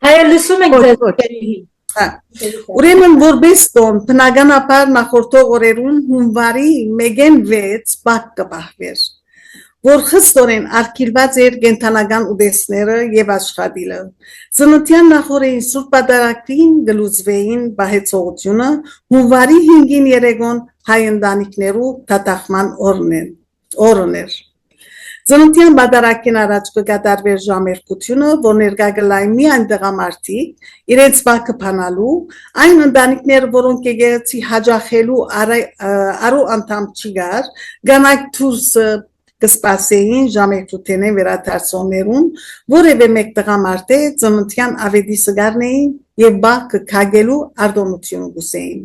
Հայը լսում ենք ձեզ։ Ուրեմն որպես տոն բնականաբար նախորդող օրերուն հունվարի 1-ին 6 բակ կպահվեր, որ խստորեն արգելված էր կենթանական ուտեստները և աշխատիլը։ Ծննդյան նախօրեին Սուրբ Պատարագին գլուծվեին բահեցողությունը հունվարի 5-ին երեկոն հայ ընտանիքներու դատախման օրն էր։ Ծննդյան պատարագին առաջ կկատարվեր ժամերկությունը, որ ներկա կլային միայն տղամարդիկ, իրենց բակը բանալու, այն ընտանիքները, որոնք եկեղեցի հաջախելու առու անդամ չի գար, կանայք դուրսը կսպասեին ժամերկութենեն վերադարձողներուն, որևէ մեկ տղամարդ է ծննդյան ավետիսը գարնեին և բակը քագելու արտոնություն գուսեին։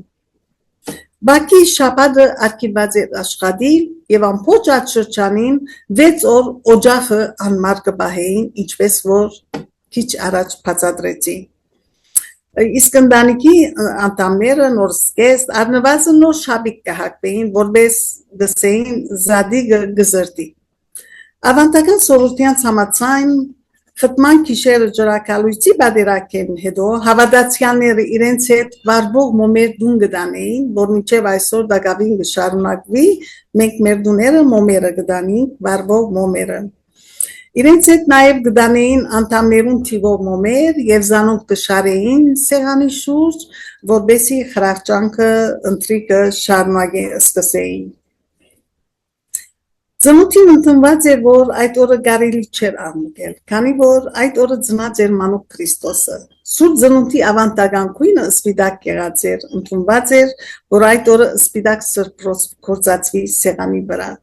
Բակի շաբաթը արգելված էր աշխատիլ և ամբողջ այդ շրջանին 6 օր օջախը անմար կպահեին, ինչպես որ քիչ առաջ բացատրեցի։ Իսկ ընտանիքի անդամները նոր սկեստ առնվազն նոր շաբիկ կհագվեին, որպես դսեին զադիգը գզրտի։ Ավանդական սովորության համաձայն խտման գիշերը ջրակալույցի բادرակեն հետո հավատացյալները իրենց հետ վարվող մոմեր դուն կտանեին, որ մինչև այսօր դակավին կշարունակվի, մենք մեր դուները մոմերը կտանենք, վարվող մոմերը։ Իրենց հետ նաև կտանեին անդամներուն թիվով մոմեր և զանոնք կշարեին սեղանի շուրջ, որպեսզի խրախճանքը ընթրիքը սկսեին։ Ծնունդին ընդունված էր, որ այդ օրը կարելի չէր արմուկել, քանի որ այդ օրը ծնած էր մանուկ Քրիստոսը։ Սուրբ ծնունդի ավանդական գույնը սպիտակ եղած էր, ընդունված էր, որ այդ օրը սպիտակ սրբրոց գործածվի սեղանի վրա։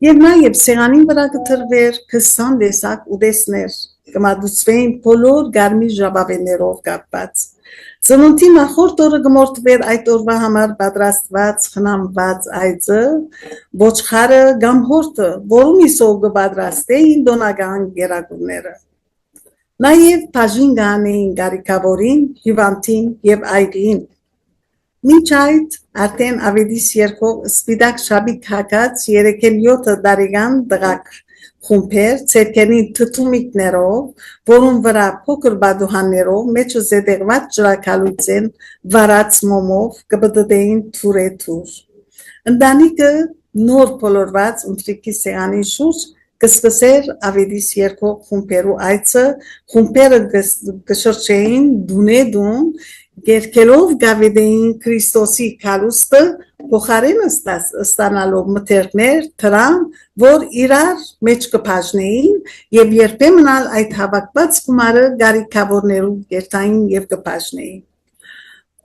Եվ նաև սեղանին վրա կդրվեր 20 տեսակ ուտեստներ, կմատուցվեին բոլոր գարմիր ժապավեններով կապված։ Ծնունդի նախորդ օրը կմորթվեր այդ օրվա համար պատրաստված խնամված այծը, ոչխարը կամ հորթը, որում իսով կպատրաստեին տոնական գերակուրները։ Նաև բաժին կանեին կարիքավորին, հիվանդին և այգին։ Մինչ այդ արդեն ավետիս երկով սպիտակ շաբիկ հագած 3-7 տարեկան տղաք խումբեր ցերկերին թթումիկներով, որուն վրա փոքր բադուհաններով մեջը զետեղված ջրակալույցեն վարած մոմով կպտտեին թուրեթուր։ Ընտանիքը նոր բոլորված ընթրիքի սեղանի շուրջ կսկսեր ավետիս երկով խումբերու այցը, խումբերը կշրջեին դունե դուն Գերքելով գավեդեին Քրիստոսի քարուստը փոխարեն ստանալով մթերքներ դրան, որ իրար մեջ կբաժնեին եւ երբեմն այդ հավաքված գումարը գարիքավորներու գերտային եւ կբաժնեին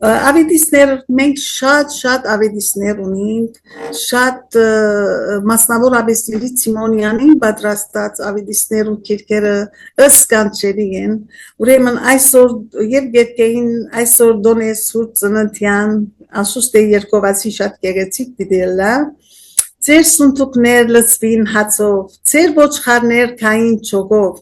Ավետիսներ մենք շատ ավետիսներ ունենք շատ մասնավոր ավետիսների Սիմոնյանին պատրաստած ավետիսներ ու քիրքերը ըսկանչելի են ուրեմն այսօր եւ գետքային այսօր դոնես սուրբ ծննդյան ասուստե երկովացի շատ գեղեցիկ դիդելա Ձեր սունտուկներ լցվին հացով ձեր ոչխարներ քային ճոգով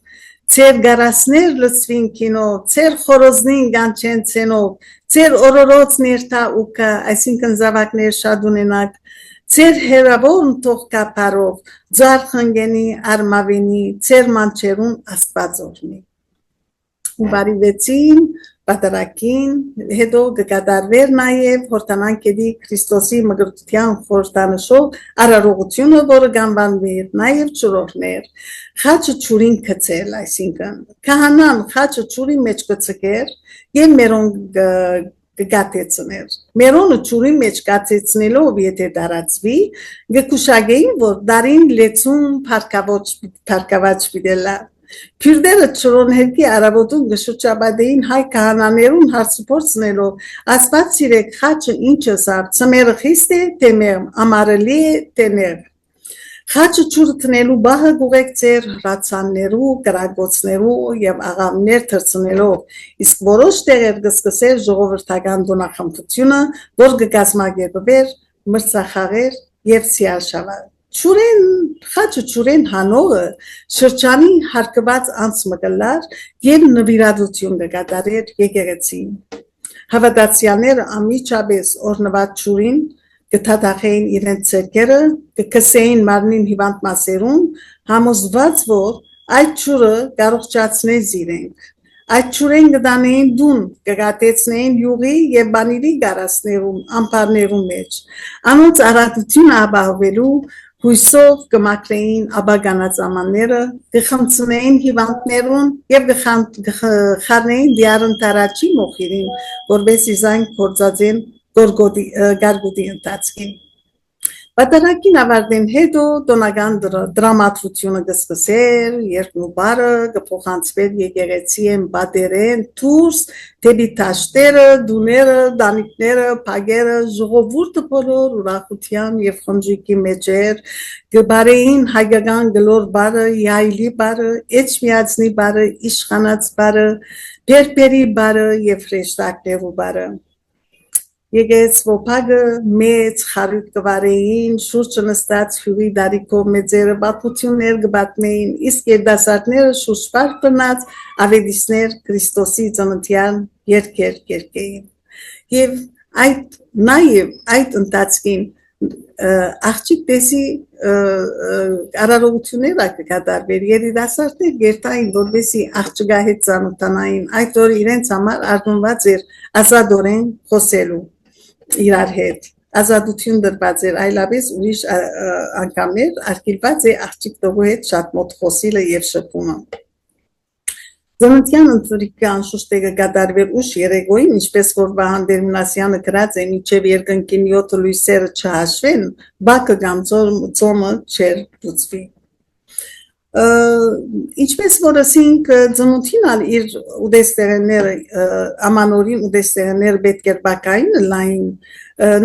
Ձեր գարասներ լցվին կինով, ձեր խորոզնին գանչեն ցենով, ձեր օրորոց ներթա ուկա, այսինքն զավակներ շատ ունենակ, ձեր հերավորն թող կապարով, ձար խնգենի արմավենի, ձեր մանչերուն աստվածորնի։ Ու բարիվեցին, պատարակին, հետո կկատարվեր նաև հորտանանքերի Քրիստոսի մգրտության խորտանշով արարողությունը, որը գանվանվեր, նաև ճուրողներ, խաչը ճուրին կծել, այսինքն, կահանան խաչը ճուրի մեջ կծկեր և մերոն կգատեցներ, մերոնը ճուրի մեջ կացեցնելով եթե դարացվի, գկուշագեին, որ դարին լեցուն պարկավաչ բիդելա, Քյուրդերը ճրոնհերկի արավոտուն գշուճաբադեին հայ կահանաներուն հարցուպորցնելով, ասված սիրեք խաչը ինչը սավ, ծմերը խիստ է, տեմեղ, ամարելի է, տենեղ։ Խաչը ճուր տնելու բահը գուղեք ձեր հրացաններու, կրագոցներու և աղամներ թրցնելով, իսկ որոշ տեղեր գսկսեր ժողովրդական դոնախմբությունը, որ գգազմագերբվեր, մրցախաղեր և սիալշավար։ Խաչը ճուրեն հանողը շրջանի հարկված անց մկլար և նվիրադություն կկատարեր եկեղեցին։ Հավատացյալները ամիջապես օրնված ճուրին կթաթախեին իրենց ձեռքերը, կքսեին մարմնին հիվանդ մասերուն, համոզված որ այդ ճուրը կարողջացնեց իրենք։ Այդ ճուրեն կդանեին դուն, կգատեցնեին յուղի և բանիրի գարասներում, ամպարներում մեջ։ Անոնց առատությունը ապահովելու հույսով կմաքրեին աբագանածամանները, կխմցնեին հիվանդներուն և կխառնեին դիարընտարաչի մոխիրին, որպես իզայն կործածեն գարգուդի ընթացքին։ Պատարակին ավարտեն հետո տոնական դրամատրությունը կսկսեր, երկնուբարը կփոխանցվեր եկեղեցի են բادرեն, դուրս, դեպի տաշտերը, դուները, դանիքները, փագերը, ժողովուրդը բոլոր ուրախության և խնջույքի մեջ էր, կբարեին հայկական գլոր բարը, յայլի բարը, էջմիածնի բարը, իշխանած բարը, բերբերի բարը և հրեշտակներու բարը։ Եկեց ոպագը մեծ խարույկ կվարեին, շուրջը նստած հյուրի դարիքով մեծերը պատմություններ կբատմեին, իսկ երդասարտները շուրջ պար բնած ավետիսներ Քրիստոսի ծննդյան երգեր կերկեին։ Եվ նաև այդ ընթացքին աղջիկ տեսի արարողություններ կկատարվեր, երիտասարդներ գերտային, որպեսզի աղջկա հետ ծանոթանային, այդ օր իրենց համար արժանված էր ազատորեն խոսելու իրար հետ ազատություն դրված էր այլապես ուրիշ անգամներ արգելված է աղջիկ տղու հետ շատ մոտ խոսիլը և շփումը Ծննդյան ընթրիկը անշուշտ է կկատարվեր ուշ երեկոյին, ինչպես որ Վահան Դերմինասյանը գրած է մինչև երկնքին 7 լույսերը չհաշվեն, բակը կամ ծոմը չեր լուծվի Ինչպես որ ասինք ծնունդին ալ իր ուդեստեղենները ամանորին ուդեստեղենները պետք էր բակային լայն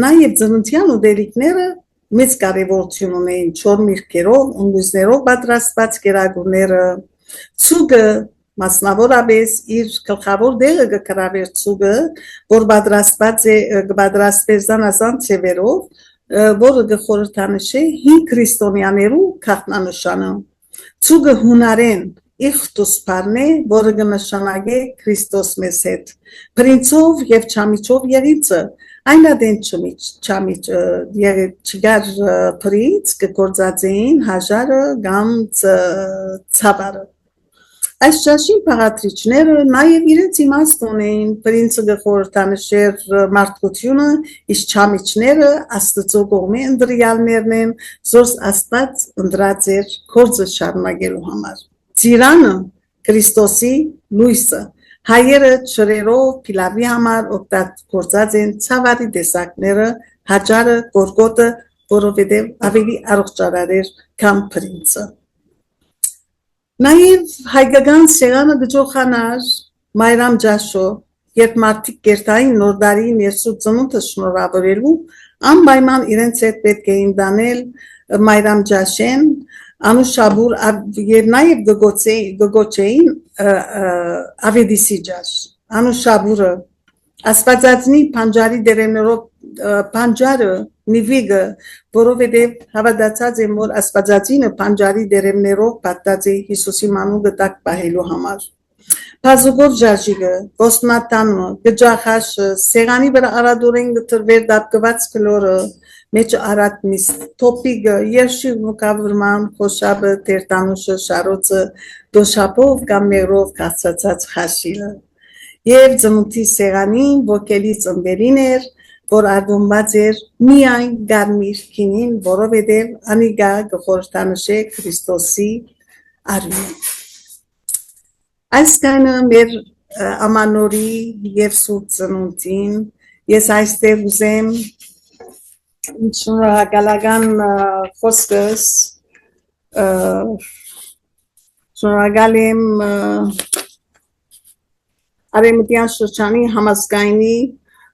նաև ծննդյան ուդելիքները մեծ կարևորություն ունեին չոր միրգերով, ընկույզներով պատրաստված կերակուրները ցուգը մասնավորապես իր գլխավոր դերը կգրավեր ցուգը որ պատրաստվեր զանազան ծևերով որը կխորհրդանշե հին քրիստոնյաներու քաղաքնանշանը Ցուգը հունարեն իխտուս պարն է, որը կնշանակե Քրիստոս մեզ հետ։ Պրինցով և չամիչով եղիցը, այնադեն չգար պրից կգործածեին հաժարը կամ ծավարը։ Այս ճաշին պաղատրիչները նաև իրենց իմաստ ունեին, պրինցը կխորհրդանշեր մարդկությունը, իսկ չամիչները աստծո կողմի ընտրյալներն են, զորս Աստված ընտրած էր գործը շարունակելու համար։ Ծիրանը Քրիստոսի լույսը, Հայերը ճրերով փիլավի համար օգտագործած են ցավարի տեսակները, հաճարը, գորգոտը, որովհետև ավելի առողջարար քան փրինցը։ Նաև հայկական սեղանը գճոխանար Մայրամ ջաշո, երբ մարդիկ կերտային նոր դարի ներսու ծնունդը շնորհավորելու, անպայման իրենց հետ պետք է դանել Մայրամ ջաշեն, անուշաբուր եւ նաև գոգոչեին ավեդիսի ջաշ, անուշաբուրը Աստվածածնի փանջարի դերերով փանջարը նիվիգը, որովհետև հավատացած եմ, որ Աստվածածինը փանջարի դերերով պատած է Հիսուսի մանուկը տակ պահելու համար։ Բազուգոր ջաժիգը, ոստնատանը, գջախաշը, սեղանի վրա արադորեն գտրվեր դատկված կլորը, մեջ արատ միս, թոպիգը, երշի մուկավորման, խոշաբը, տերտանուշը, շարոցը, դոշապով կամ մեղրով կացացած խաշիլը։ Եվ ծնունդի սեղանին ոգելի ծնվերին էր, որ ardumված էր միայն գարմիր քինին, որովհետև անիգա գխորհրդանշե Քրիստոսի արյունը։ Այս կանը մեր ամանորի և սուրբ ծնունդին, ես այստեղ ուզեմ շնորհակալական խոսքս, շնորհակալ եմ Արևմտյան շրջանի համազգայնի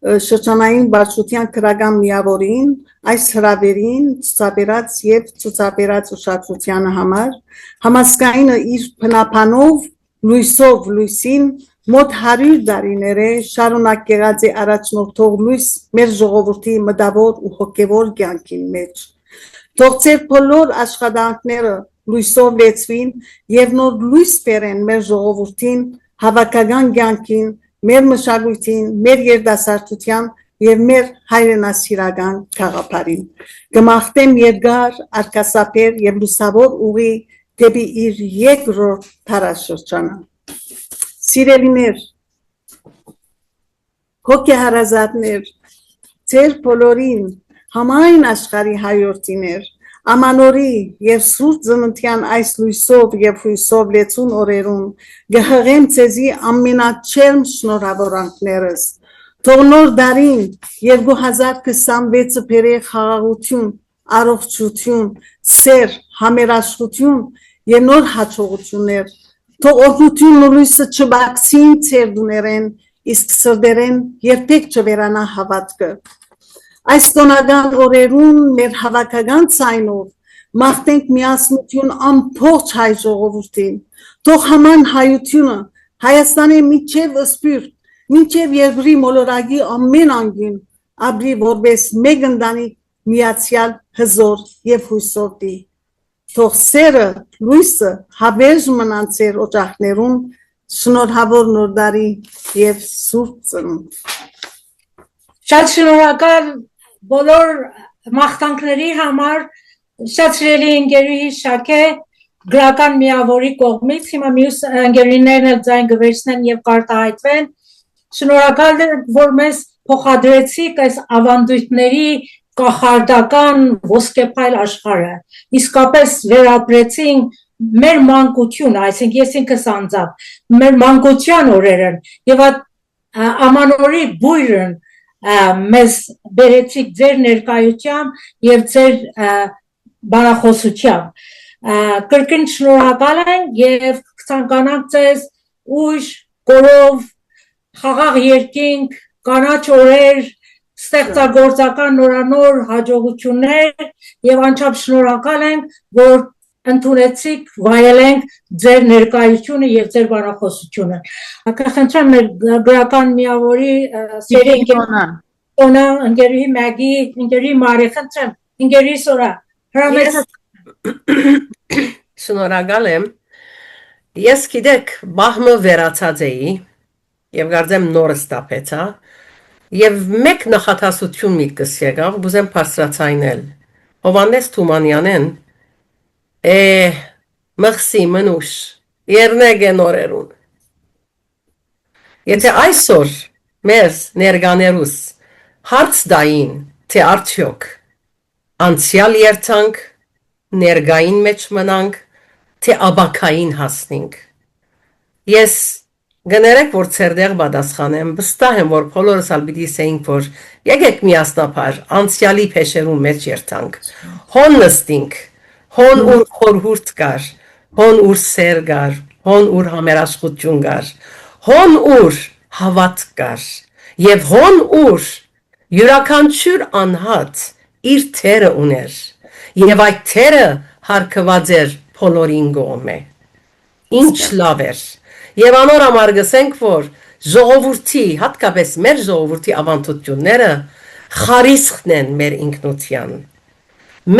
շրջանային բարձրության քրական միավորին, այս հրավերին ցուցաբերած և ցուցաբերած ուշադրությանը համար, համազգայինը իր բնապանով լույսով լույսին մոտ 100 տարիներ է շարունակ եղած է առաջնորդող լույս մեր ժողովրդի մտավոր ու հոգևոր կյանքին մեջ։ Թող ձեր բոլոր աշխատանքները լույսով լեցվին և նոր լույս բերեն մեր ժողովրդին, հավաքական կյանքին, մեր մշակույթին, մեր երիտասարդության և մեր հայրենասիրական գաղափարին։ Կմաղթեմ երկար, արգասափեր և լուսավոր ուղի դեպի իր երկրորդ դարաշրջանը։ Սիրելիներ, հոգեհարազատներ, ձեր բոլորին համայն աշխարհի հայրորդիներ, ամանորի և սուրբ ծննդյան այս լույսով և հույսով լեցուն օրերուն գհղեմ ձեզի ամենաչերմ շնորհավորանքներս, թող նոր դարին 2026-ը բերե խաղաղություն, առողջություն, սեր, համերաշխություն և նոր հաջողություններ, թող օգնությունն ու լույսը չբացին ձեր դուներեն, իսկ սրտերեն երբեք չվերանա հավատքը։ Այս տոնական օրերուն մեր հավաքական ցայնով մաղթենք միասնություն ամբողջ հայ ժողովրդին, թող haman հայությունը Հայաստանի միջև սփյուռք, մինչև երկրի մոլորակի ամեն անգին ապրի որպես մեկ ընտանիք միացյալ հզոր և հույսով դի։ Թող սերը, լույսը հավերժ մնան ձեր օջախներում, շնորհավոր նոր տարի և սուրբ ծնունդ։ Շատ շնորհակալ բոլոր մաղթանքների համար, շատ սիրելի ընկերուհի Շաքե, գրական միավորի կողմից, հիմա մյուս ընկերուհիներն էլ ձայն կվերցնեն և կարտահայտվեն։ Շնորհակալ եմ, որ մեզ փոխադրեցիք այս ավանդույթների կախարդական ոսկեփայլ աշխարհը, իսկապես վերապրեցինք մեր մանկությունը, այսինքն ես ինքս անձամբ, մեր մանկության օրերն և ամանորի բույրն մեզ բերեցիք ձեր ներկայությամբ և ձեր բանախոսությամբ։ Կրկին շնորհակալ ենք և կցանկանանք ձեզ ուժ, կորով, խաղաղ երկինք, կանաչ օրեր, ստեղծագործական նորանոր հաջողություններ և անչափ շնորհակալ ենք, որ ընդունեցիք վայելենք ձեր ներկայությունը և ձեր բանախոսությունը։ Կխնդրեմ մեր գրական միավորի սերի ընկերուհի Մագի, ընկերուհի Մարի, խնդրեմ, ընկերուհի Սորա, հրամեցեք։ Շնորհակալ եմ։ Ես գիտեք բահմը վերացած էի և կարծեմ նորս տապեցա և մեկ նախատասություն միտքս եկավ, ուզեմ բարձրացնել։ Հովհաննես Թումանյանեն մխսի մնուշ երնեգ են օրերուն։ Եթե այսօր մեզ ներկաներուս հարց դային, թե արդյոք անցյալ երթանք, ներկային մեջ մնանք, թե աբակային հասնենք։ Ես Գներեք, որ ցերդեղ պատասխանեմ, վստահ եմ, որ բոլորս ալ պիտի ասեինք, որ եկեք միասնապար անցյալի փեշերուն մեջ երթանք։ Հոն նստինք, հոն ուր խորհուրդ կար, հոն ուր սեր կար, հոն ուր համերաշխություն կար, հոն ուր հավատք կար, եւ հոն ուր յուրաքանչյուր անհատ իր թերը ուներ, եւ այդ թերը հարկված էր բոլորին կողմէ։ Ինչ լավ էր։ Եվ անոր համար գսենք, որ ժողովրդի, հատկապես մեր ժողովրդի ավանդությունները խարիսխն են մեր ինքնության։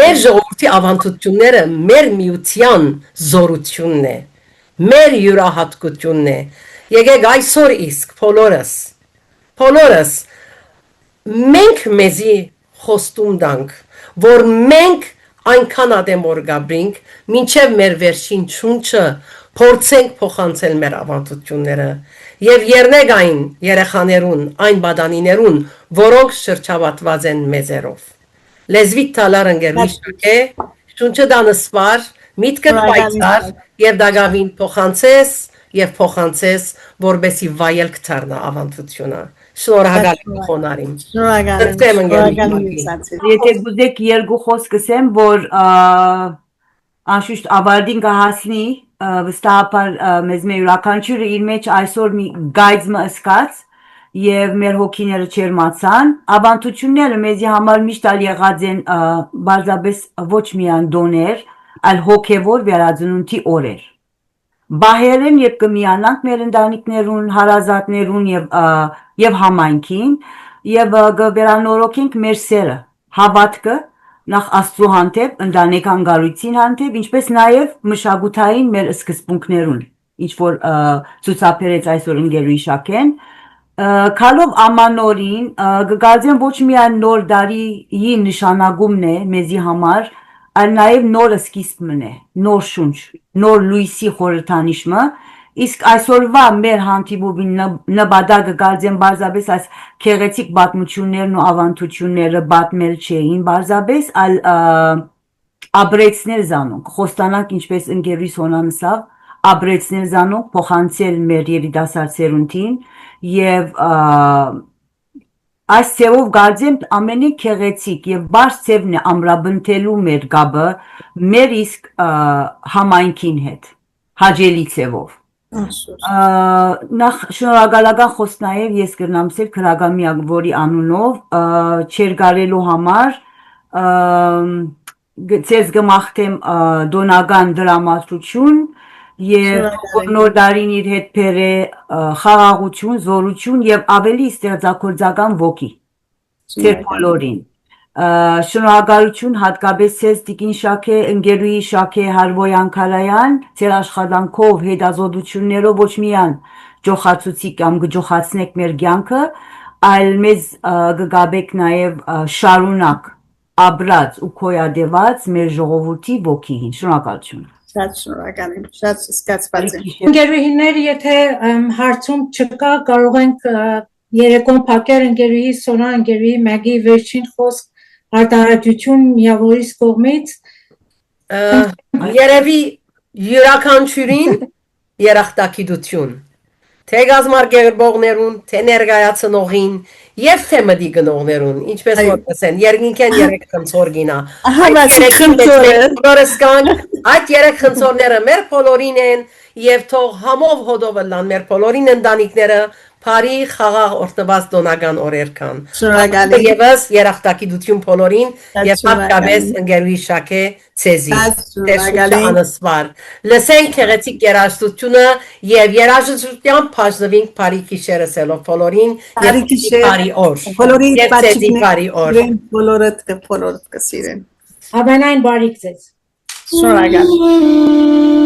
Մեր ժողովրդի ավանդությունները մեր միության զորությունն է, մեր յուրահատկությունն է։ Եկեք այսօր իսկ բոլորս մենք մեզի խոստում տանք, որ մենք այնքան ադեմոր գաբրինք, մինչև մեր վերջին չունչը փորձենք փոխանցել մեր ավանդությունները եւ եռնենք այն երեխաներուն, այն բադանիներուն, որոնք շրջապատված են մեզերով։ Լեզվիտ տալար ընկերուհի է, շունչը դանսպար, միտքը պայծառ եւ դագավին փոխանցես, որբեսի վայելք դառնա ավանդությունը։ Շնորհակալ եմ խոնարհին։ Եթե գուզեք երկու խոսք ասեմ, որ անշուշտ ավարտին կհասնի, վստահաբար մեզ մեր յուրաքանչյուրը իր մեջ այսօր մի գայծմը ըսկաց եւ մեր հոգիները չերմացան, ավանդությունները մեզի համար միշտ ալ եղած են բարձրապես ոչ միայն դոներ, այլ հոգեվոր վերածնունդի օրեր։ Բահեր են, երբ կմիանանք մեր ընտանիքներուն, հարազատներուն եւ համայնքին եւ կվերանորոգենք մեր սերը, հավատքը նախ Աստծո հանդեպ, ընտանեկան գալույցին հանդեպ, ինչպես նաեւ մշակութային մեր սկզբունքներուն, ինչ որ ցուցաբերեց այսօր ընկերուհի Շաքեն, քալով ամանորին կգարձեմ ոչ միայն նոր դարի նշանակումն է մեզի համար, այլ նաև նոր սկիզբն է, նոր շունչ, նոր լույսի խորհրդանիշը, իսկ այսօրվա մեր հանդիպումին նպատակը գարձեմ բարձրապես այս քեղեցիկ պատմություններն ու ավանդությունները պատմել չէին բարձրապես, այլ աբրեցնել զանոնք, խոստանանք ինչպես ընկերուհի Սոնան ասավ, աբրեցնել զանոնք, փոխանցել մեր երիտասարդ սերունդին եւ այս ծևով գարձեմ ամենի քեղեցիկ եւ բարձ ծևն է ամրաբնթելու մեր գաբը մեր իսկ համայնքին հետ հաջելի ծևով նախ շնորհակալական խոսք նաեւ ես կրնամ սեր քրագամիակ որի անունով չեր գարելու համար ցեզ գմախտեմ դոնական դրամատրություն եւ նոր դարին իր հետ բերե խաղաղություն, զորություն եւ ավելի ստեղծագործական ոգի ձեր բոլորին շնորհակալություն հատկապես ցեզ Տիկին Շաքե, ընկերուհի Շաքե Հարվոյան Քալայան, ձեր աշխատանքով, հետազոտություններով ոչ միայն ջոխացուցիք կամ գջոխացնեք մեր կյանքը, այլ մեզ կգաբեք նաեւ շարունակ ապրած ու կոյադեված մեր ժողովրդի ոգին։ Շնորհակալություն։ Շատ շնորհակալ եմ, շատ զգացված եմ։ Ընկերուհիներ, եթե հարցում չկա, կարող ենք երեկոն փակել ընկերուհի Սոնա, ընկերուհի Մագի վերջին խոսք արտահայտություն միավորից կողմից երևի յուրաքանչյուրին երախտագիտություն թե գազམ་արգելողներուն, թե ներկայացնողին եւ թե մդի գնողներուն, ինչպես որ ասեն, երկինքեն երեք խնձոր գինա։ Այդ երեք խնձորները մեր բոլորին են եւ թող համով հոդովը լան մեր բոլորին ընտանիքները Փարի խաղաղ օրտված դոնական օրեր կան։ Շնորհակալ եմ։ Եվս երախտագիտություն բոլորին եւ հատկապես ընկերուհի Շաքե ցեզի։ Անսպար։ Լսենք քեղեցիկ երաժշտությունը եւ երաժշտության բաժնվենք Փարի գիշերը սելով բոլորին եւ Փարի օր։ Բոլորի Փարի օր։ Բոլորդ կսիրեն։ Ամենայն բարիք ձեզ։ Շնորհակալ։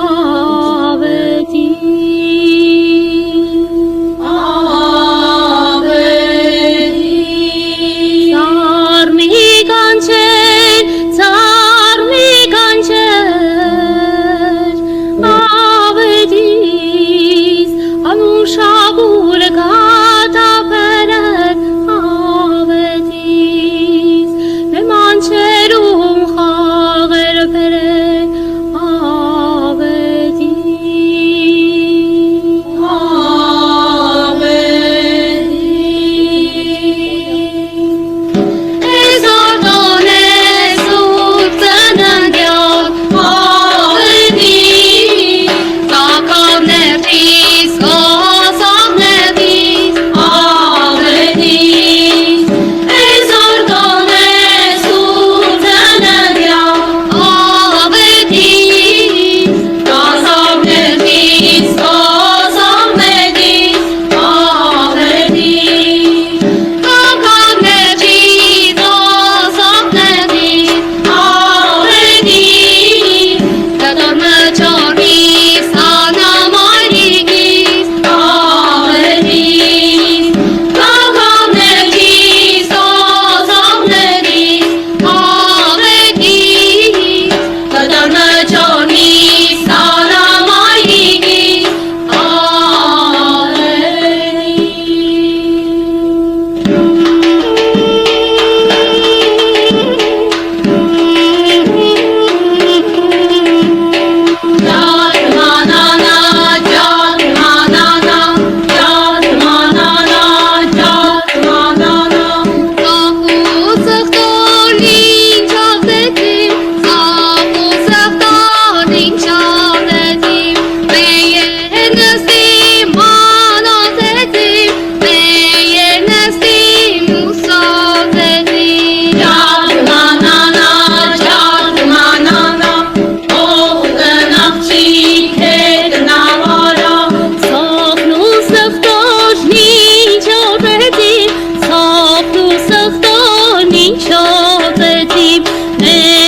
Ave Hey